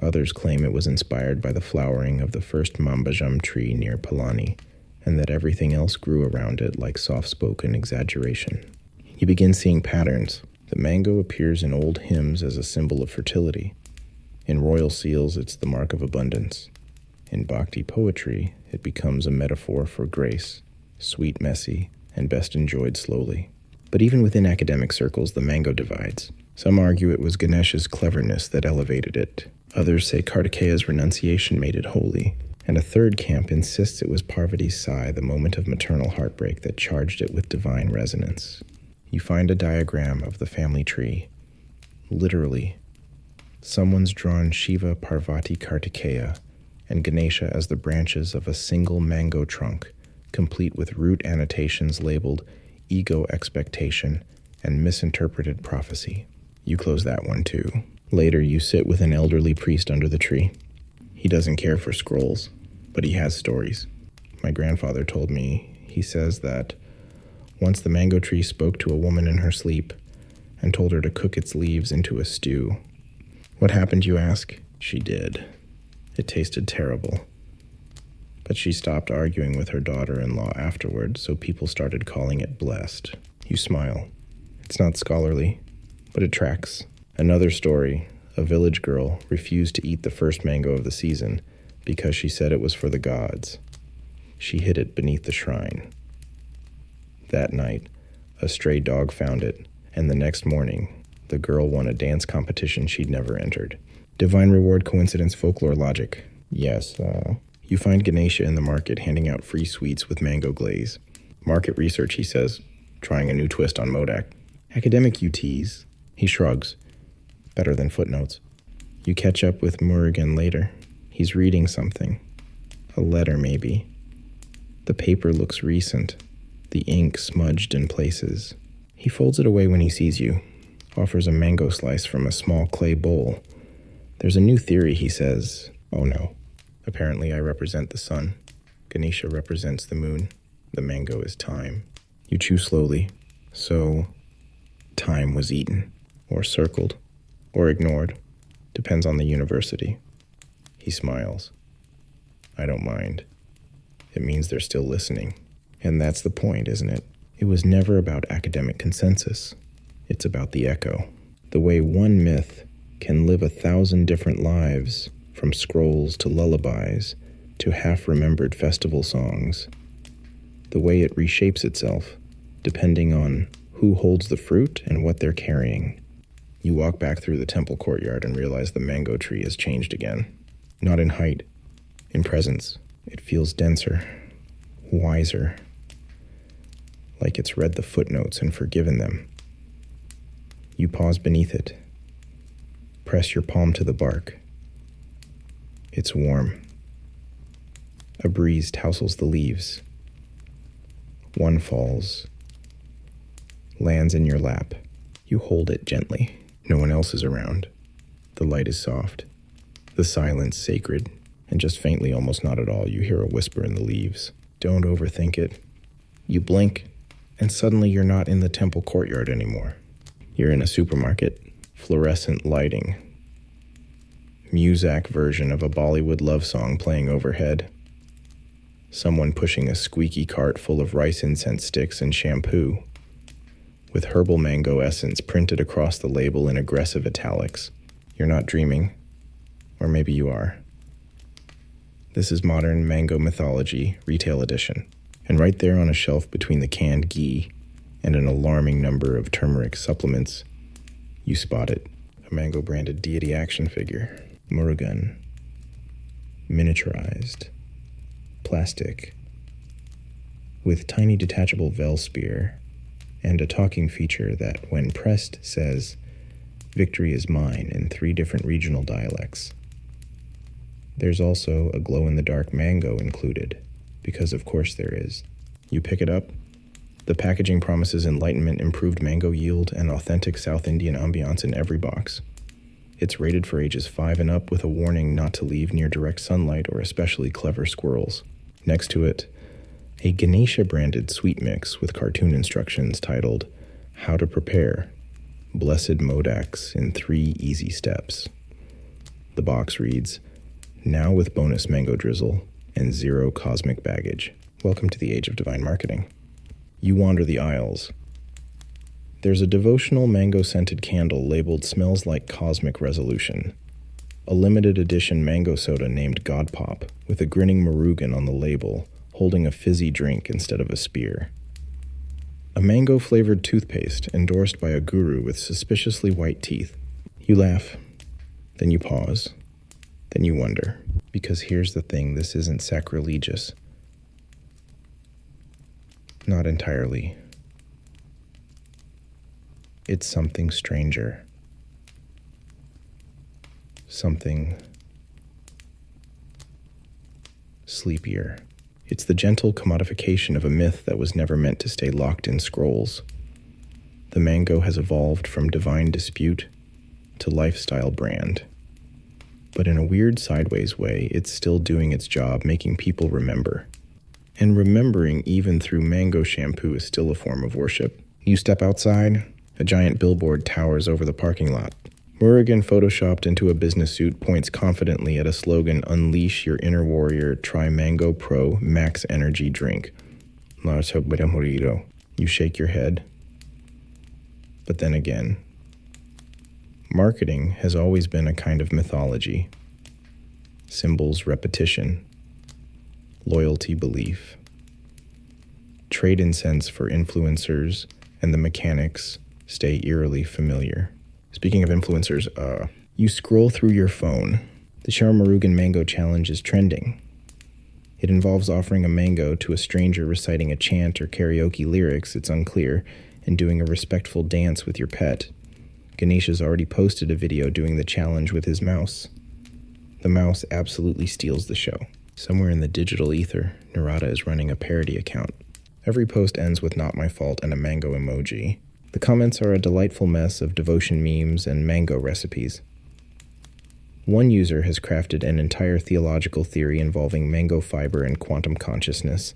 Others claim it was inspired by the flowering of the first mambajam tree near Palani, and that everything else grew around it like soft-spoken exaggeration. You begin seeing patterns. The mango appears in old hymns as a symbol of fertility. In royal seals, it's the mark of abundance. In bhakti poetry, it becomes a metaphor for grace, sweet, messy, and best enjoyed slowly. But even within academic circles, the mango divides. Some argue it was Ganesha's cleverness that elevated it. Others say Kartikeya's renunciation made it holy. And a third camp insists it was Parvati's sigh, the moment of maternal heartbreak, that charged it with divine resonance. You find a diagram of the family tree. Literally, someone's drawn Shiva, Parvati, Kartikeya, and Ganesha as the branches of a single mango trunk complete with root annotations labeled ego expectation and misinterpreted prophecy. You close that one too. Later, you sit with an elderly priest under the tree. He doesn't care for scrolls, but he has stories. My grandfather told me, he says that once the mango tree spoke to a woman in her sleep and told her to cook its leaves into a stew. What happened, you ask? She did. It tasted terrible. But she stopped arguing with her daughter-in-law afterward, so people started calling it blessed. You smile. It's not scholarly, but it tracks. Another story, a village girl refused to eat the first mango of the season because she said it was for the gods. She hid it beneath the shrine. That night, a stray dog found it, and the next morning, the girl won a dance competition she'd never entered. Divine reward, coincidence, folklore, logic. Yes, you find Ganesha in the market handing out free sweets with mango glaze. Market research, he says, trying a new twist on Modak. Academic, you tease. He shrugs. Better than footnotes. You catch up with Murugan later. He's reading something. A letter, maybe. The paper looks recent. The ink smudged in places. He folds it away when he sees you, offers a mango slice from a small clay bowl. There's a new theory, he says. Oh no. Apparently I represent the sun. Ganesha represents the moon. The mango is time. You chew slowly. So, time was eaten, or circled, or ignored. Depends on the university. He smiles. I don't mind. It means they're still listening. And that's the point, isn't it? It was never about academic consensus. It's about the echo. The way one myth can live 1,000 different lives, from scrolls to lullabies to half-remembered festival songs. The way it reshapes itself, depending on who holds the fruit and what they're carrying. You walk back through the temple courtyard and realize the mango tree has changed again. Not in height, in presence. It feels denser, wiser, like it's read the footnotes and forgiven them. You pause beneath it. Press your palm to the bark. It's warm. A breeze tousles the leaves. One falls, lands in your lap. You hold it gently. No one else is around. The light is soft, the silence sacred, and just faintly, almost not at all, you hear a whisper in the leaves. Don't overthink it. You blink, and suddenly you're not in the temple courtyard anymore. You're in a supermarket, fluorescent lighting, Muzak version of a Bollywood love song playing overhead. Someone pushing a squeaky cart full of rice incense sticks and shampoo, with herbal mango essence printed across the label in aggressive italics. You're not dreaming, or maybe you are. This is Modern Mango Mythology, Retail Edition, and right there on a shelf between the canned ghee and an alarming number of turmeric supplements, you spot it, a mango-branded deity action figure, Murugan, miniaturized, plastic, with tiny detachable Vel spear, and a talking feature that, when pressed, says, "Victory is mine" in 3 different regional dialects. There's also a glow-in-the-dark mango included, because of course there is. You pick it up. The packaging promises enlightenment, improved mango yield, and authentic South Indian ambiance in every box. It's rated for ages 5 and up with a warning not to leave near direct sunlight or especially clever squirrels. Next to it, a Ganesha-branded sweet mix with cartoon instructions titled, "How to Prepare Blessed Modaks in 3 Easy Steps." The box reads, "Now with bonus mango drizzle and 0 cosmic baggage. Welcome to the age of divine marketing." You wander the aisles. There's a devotional mango-scented candle labeled "Smells Like Cosmic Resolution." A limited edition mango soda named God Pop with a grinning Murugan on the label, holding a fizzy drink instead of a spear. A mango-flavored toothpaste endorsed by a guru with suspiciously white teeth. You laugh, then you pause, then you wonder. Because here's the thing, this isn't sacrilegious. Not entirely. It's something stranger. Something sleepier. It's the gentle commodification of a myth that was never meant to stay locked in scrolls. The mango has evolved from divine dispute to lifestyle brand. But in a weird sideways way, it's still doing its job, making people remember. And remembering even through mango shampoo is still a form of worship. You step outside, a giant billboard towers over the parking lot. Murugan, photoshopped into a business suit, points confidently at a slogan, "Unleash your inner warrior, try Mango Pro Max Energy Drink." You shake your head. But then again, marketing has always been a kind of mythology. Symbols, repetition, loyalty, belief. Trade incense for influencers and the mechanics stay eerily familiar. Speaking of influencers, you scroll through your phone. The Murugan Mango Challenge is trending. It involves offering a mango to a stranger, reciting a chant or karaoke lyrics, it's unclear, and doing a respectful dance with your pet. Ganesha's already posted a video doing the challenge with his mouse. The mouse absolutely steals the show. Somewhere in the digital ether, Narada is running a parody account. Every post ends with "not my fault" and a mango emoji. The comments are a delightful mess of devotion memes and mango recipes. One user has crafted an entire theological theory involving mango fiber and quantum consciousness.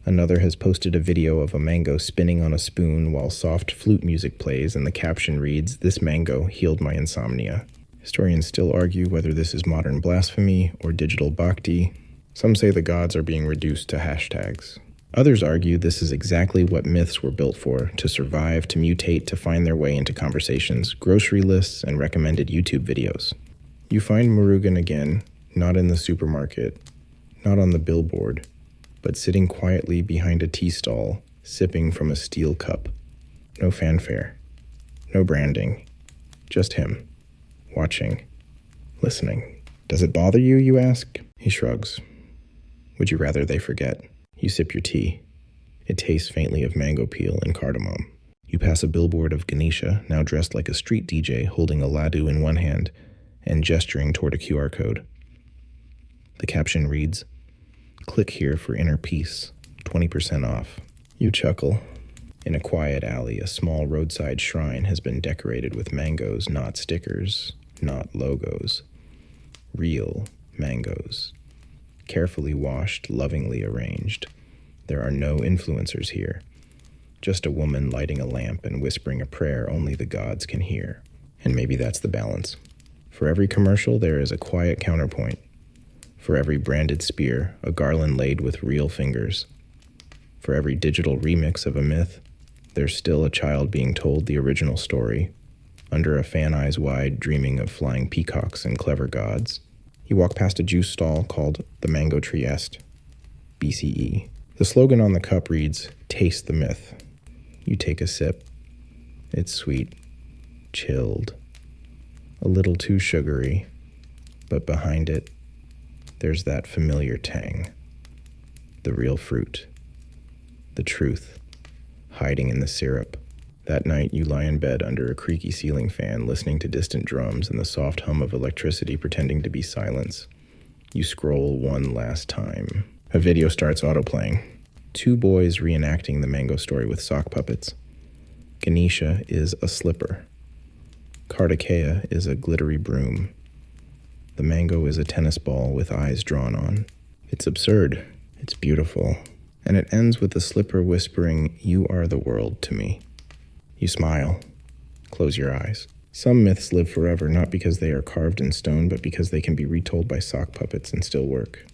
Another has posted a video of a mango spinning on a spoon while soft flute music plays, and the caption reads, "This mango healed my insomnia." Historians still argue whether this is modern blasphemy or digital bhakti. Some say the gods are being reduced to hashtags. Others argue this is exactly what myths were built for, to survive, to mutate, to find their way into conversations, grocery lists, and recommended YouTube videos. You find Murugan again, not in the supermarket, not on the billboard, but sitting quietly behind a tea stall, sipping from a steel cup. No fanfare, no branding, just him, watching, listening. "Does it bother you?" you ask. He shrugs. Would you rather they forget? You sip your tea. It tastes faintly of mango peel and cardamom. You pass a billboard of Ganesha, now dressed like a street DJ, holding a ladu in one hand and gesturing toward a QR code. The caption reads, "Click here for inner peace, 20% off." You chuckle. In a quiet alley, a small roadside shrine has been decorated with mangoes, not stickers, not logos. Real mangoes. Carefully washed, lovingly arranged. There are no influencers here. Just a woman lighting a lamp and whispering a prayer only the gods can hear. And maybe that's the balance. For every commercial, there is a quiet counterpoint. For every branded spear, a garland laid with real fingers. For every digital remix of a myth, there's still a child being told the original story, under a fan eyes wide, dreaming of flying peacocks and clever gods. You walk past a juice stall called the Mango Trieste, BCE. The slogan on the cup reads, "Taste the myth." You take a sip. It's sweet, chilled, a little too sugary, but behind it, there's that familiar tang. The real fruit, the truth, hiding in the syrup. That night, you lie in bed under a creaky ceiling fan, listening to distant drums and the soft hum of electricity pretending to be silence. You scroll one last time. A video starts autoplaying. Two boys reenacting the mango story with sock puppets. Ganesha is a slipper. Kartikeya is a glittery broom. The mango is a tennis ball with eyes drawn on. It's absurd. It's beautiful. And it ends with the slipper whispering, "You are the world to me." You smile. Close your eyes. Some myths live forever, not because they are carved in stone, but because they can be retold by sock puppets and still work.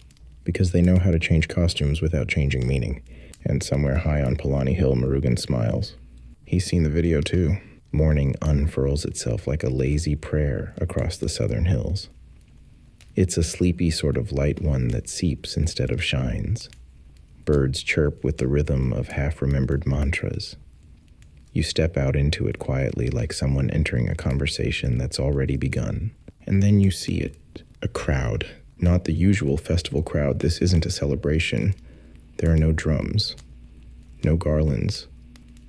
Because they know how to change costumes without changing meaning. And somewhere high on Palani Hill, Murugan smiles. He's seen the video too. Morning unfurls itself like a lazy prayer across the southern hills. It's a sleepy sort of light one that seeps instead of shines. Birds chirp with the rhythm of half-remembered mantras. You step out into it quietly, like someone entering a conversation that's already begun. And then you see it, a crowd. Not the usual festival crowd. This isn't a celebration. There are no drums, no garlands,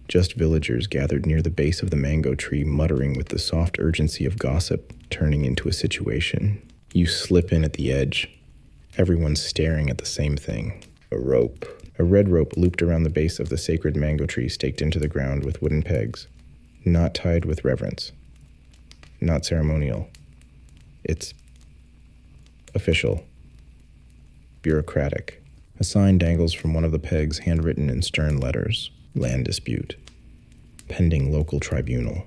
just villagers gathered near the base of the mango tree, muttering with the soft urgency of gossip, turning into a situation. You slip in at the edge. Everyone's staring at the same thing. A rope. A red rope looped around the base of the sacred mango tree staked into the ground with wooden pegs. Not tied with reverence. Not ceremonial. It's official. Bureaucratic. A sign dangles from one of the pegs, handwritten in stern letters. Land dispute. Pending local tribunal.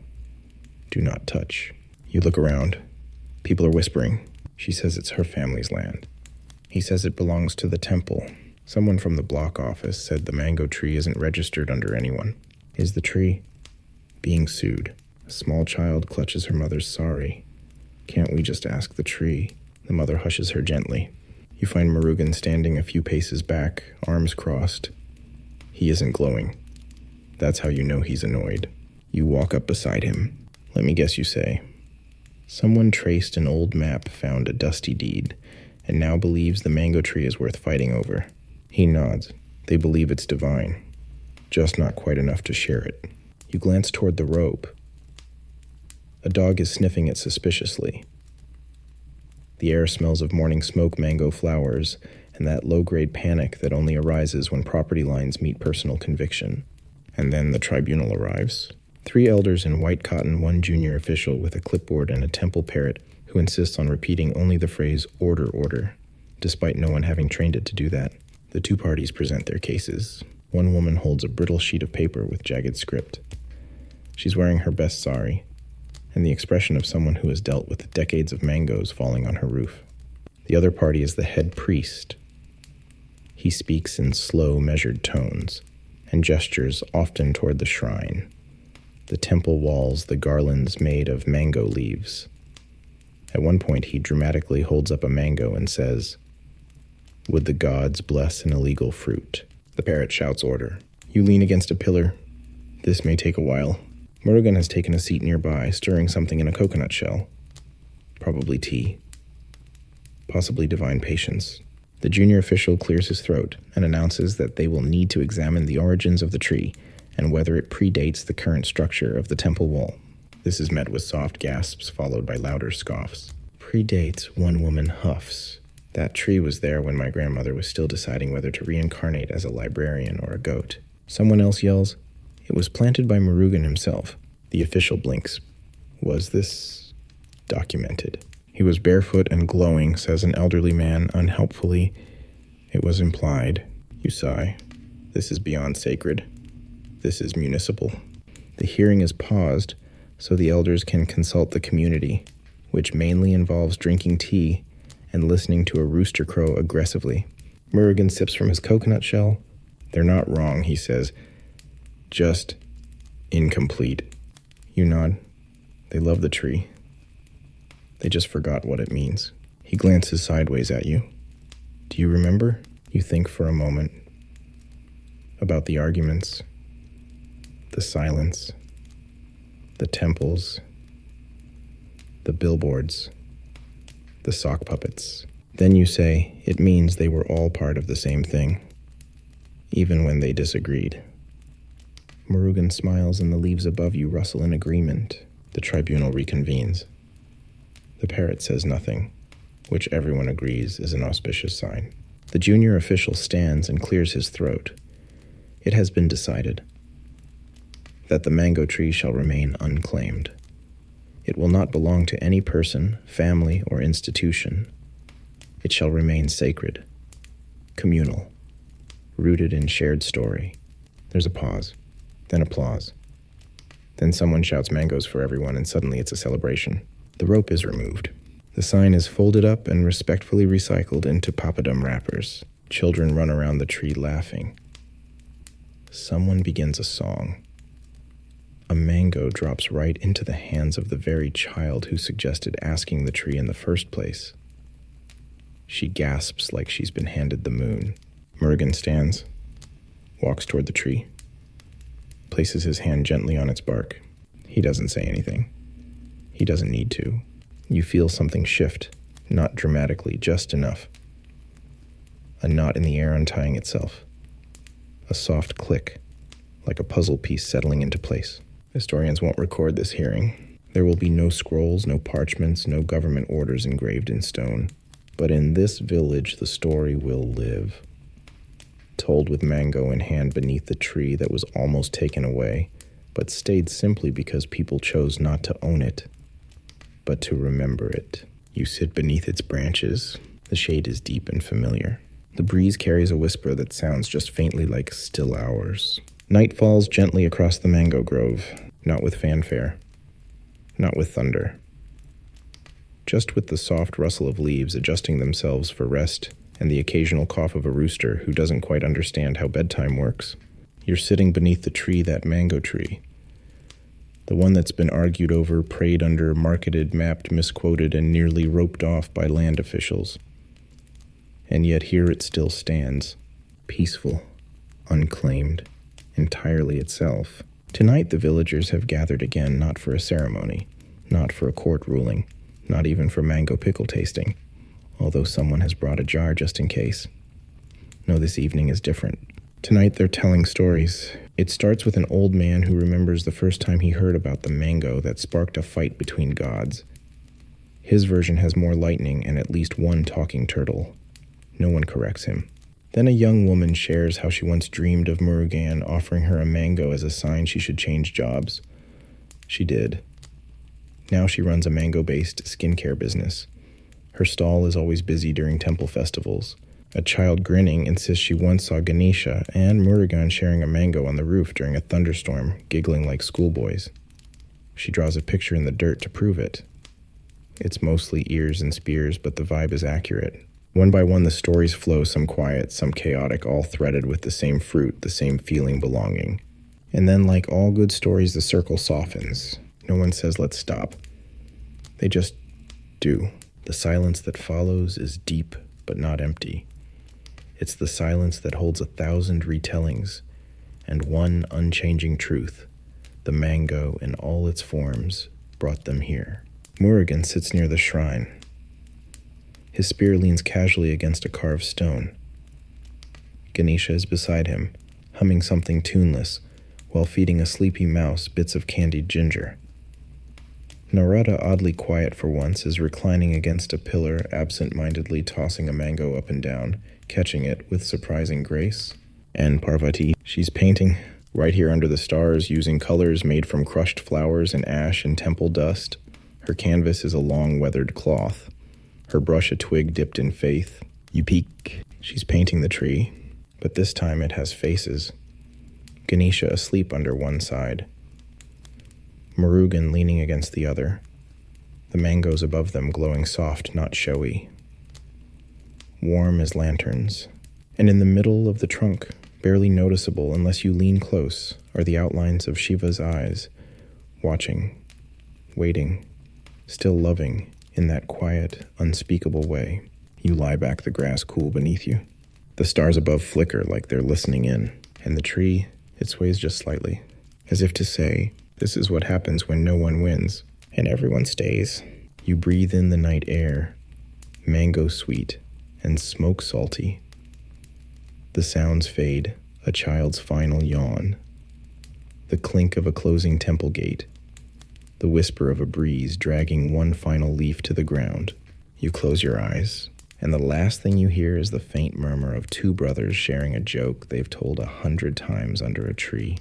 Do not touch. You look around. People are whispering. She says it's her family's land. He says it belongs to the temple. Someone from the block office said the mango tree isn't registered under anyone. Is the tree being sued? A small child clutches her mother's sorry. Can't we just ask the tree? The mother hushes her gently. You find Murugan standing a few paces back, arms crossed. He isn't glowing. That's how you know he's annoyed. You walk up beside him. Let me guess, you say. Someone traced an old map, found a dusty deed, and now believes the mango tree is worth fighting over. He nods. They believe it's divine, just not quite enough to share it. You glance toward the rope. A dog is sniffing it suspiciously. The air smells of morning smoke, mango flowers, and that low-grade panic that only arises when property lines meet personal conviction. And then the tribunal arrives. 3 elders in white cotton, 1 junior official with a clipboard and a temple parrot who insists on repeating only the phrase, "Order, order," despite no one having trained it to do that. The 2 parties present their cases. One woman holds a brittle sheet of paper with jagged script. She's wearing her best sari, and the expression of someone who has dealt with decades of mangoes falling on her roof. The other party is the head priest. He speaks in slow, measured tones, and gestures often toward the shrine, the temple walls, the garlands made of mango leaves. At one point, he dramatically holds up a mango and says, "Would the gods bless an illegal fruit?" The parrot shouts order. You lean against a pillar. This may take a while. Murugan has taken a seat nearby, stirring something in a coconut shell. Probably tea. Possibly divine patience. The junior official clears his throat and announces that they will need to examine the origins of the tree and whether it predates the current structure of the temple wall. This is met with soft gasps followed by louder scoffs. Predates, one woman huffs. That tree was there when my grandmother was still deciding whether to reincarnate as a librarian or a goat. Someone else yells, "It was planted by Murugan himself." The official blinks. Was this documented? He was barefoot and glowing, says an elderly man unhelpfully. It was implied. You sigh. This is beyond sacred. This is municipal. The hearing is paused so the elders can consult the community, which mainly involves drinking tea and listening to a rooster crow aggressively. Murugan sips from his coconut shell. They're not wrong, he says. Just incomplete. You nod. They love the tree. They just forgot what it means. He glances sideways at you. Do you remember? You think for a moment about the arguments, the silence, the temples, the billboards, the sock puppets. Then you say, it means they were all part of the same thing, even when they disagreed. Murugan smiles and the leaves above you rustle in agreement. The tribunal reconvenes. The parrot says nothing, which everyone agrees is an auspicious sign. The junior official stands and clears his throat. It has been decided that the mango tree shall remain unclaimed. It will not belong to any person, family, or institution. It shall remain sacred, communal, rooted in shared story. There's a pause, then applause. Then someone shouts mangoes for everyone, and suddenly it's a celebration. The rope is removed. The sign is folded up and respectfully recycled into papadum wrappers. Children run around the tree laughing. Someone begins a song. A mango drops right into the hands of the very child who suggested asking the tree in the first place. She gasps like she's been handed the moon. Murugan stands, walks toward the tree, places his hand gently on its bark. He doesn't say anything. He doesn't need to. You feel something shift, not dramatically, just enough. A knot in the air untying itself. A soft click, like a puzzle piece settling into place. Historians won't record this hearing. There will be no scrolls, no parchments, no government orders engraved in stone. But in this village, the story will live. told with mango in hand beneath the tree that was almost taken away, but stayed simply because people chose not to own it, but to remember it. You sit beneath its branches. The shade is deep and familiar. The breeze carries a whisper that sounds just faintly like still hours. Night falls gently across the mango grove, not with fanfare, not with thunder, just with the soft rustle of leaves adjusting themselves for rest and the occasional cough of a rooster who doesn't quite understand how bedtime works. You're sitting beneath the tree, that mango tree, the one that's been argued over, prayed under, marketed, mapped, misquoted, and nearly roped off by land officials. And yet here it still stands, peaceful, unclaimed, entirely itself. Tonight the villagers have gathered again, not for a ceremony, not for a court ruling, not even for mango pickle tasting, although someone has brought a jar just in case. No, this evening is different. Tonight they're telling stories. It starts with an old man who remembers the first time he heard about the mango that sparked a fight between gods. His version has more lightning and at least one talking turtle. No one corrects him. Then a young woman shares how she once dreamed of Murugan offering her a mango as a sign she should change jobs. She did. Now she runs a mango-based skincare business. Her stall is always busy during temple festivals. A child grinning insists she once saw Ganesha and Murugan sharing a mango on the roof during a thunderstorm, giggling like schoolboys. She draws a picture in the dirt to prove it. It's mostly ears and spears, but the vibe is accurate. One by one, the stories flow, some quiet, some chaotic, all threaded with the same fruit, the same feeling belonging. And then, like all good stories, the circle softens. No one says, let's stop. They just do. The silence that follows is deep, but not empty. It's the silence that holds 1,000 retellings and one unchanging truth. The mango, in all its forms, brought them here. Murugan sits near the shrine. His spear leans casually against a carved stone. Ganesha is beside him, humming something tuneless, while feeding a sleepy mouse bits of candied ginger. Narada, oddly quiet for once, is reclining against a pillar, absent-mindedly tossing a mango up and down, catching it with surprising grace. And Parvati, she's painting, right here under the stars, using colors made from crushed flowers and ash and temple dust. Her canvas is a long weathered cloth, her brush a twig dipped in faith. You peek. She's painting the tree, but this time it has faces. Ganesha asleep under one side, Murugan leaning against the other, the mangoes above them glowing soft, not showy, warm as lanterns. And in the middle of the trunk, barely noticeable unless you lean close, are the outlines of Shiva's eyes, watching, waiting, still loving in that quiet, unspeakable way. You lie back, the grass cool beneath you. The stars above flicker like they're listening in, and the tree, it sways just slightly, as if to say, this is what happens when no one wins, and everyone stays. You breathe in the night air, mango sweet and smoke salty. The sounds fade, a child's final yawn, the clink of a closing temple gate, the whisper of a breeze dragging one final leaf to the ground. You close your eyes, and the last thing you hear is the faint murmur of two brothers sharing a joke they've told 100 times under a tree.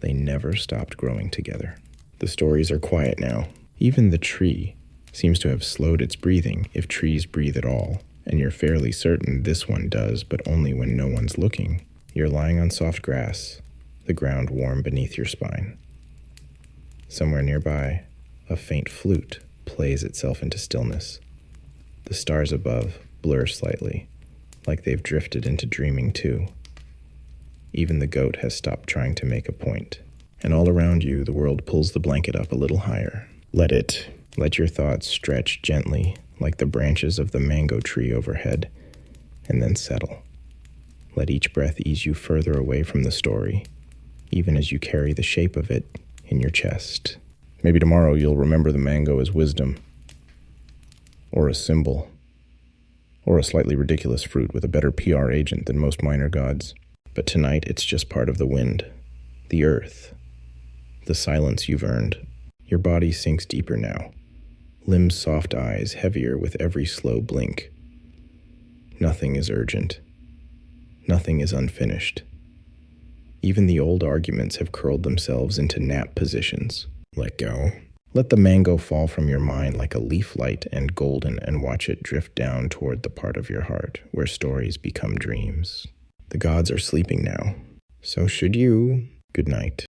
They never stopped growing together. The stories are quiet now. Even the tree seems to have slowed its breathing, if trees breathe at all, and you're fairly certain this one does, but only when no one's looking. You're lying on soft grass, the ground warm beneath your spine. Somewhere nearby, a faint flute plays itself into stillness. The stars above blur slightly, like they've drifted into dreaming too. Even the goat has stopped trying to make a point. And all around you, the world pulls the blanket up a little higher. Let your thoughts stretch gently like the branches of the mango tree overhead, and then settle. Let each breath ease you further away from the story, even as you carry the shape of it in your chest. Maybe tomorrow you'll remember the mango as wisdom, or a symbol, or a slightly ridiculous fruit with a better PR agent than most minor gods. But tonight it's just part of the wind, the earth, the silence you've earned. Your body sinks deeper now, limbs soft, eyes heavier with every slow blink. Nothing is urgent. Nothing is unfinished. Even the old arguments have curled themselves into nap positions. Let go. Let the mango fall from your mind like a leaf light and golden, and watch it drift down toward the part of your heart where stories become dreams. The gods are sleeping now. So should you. Good night.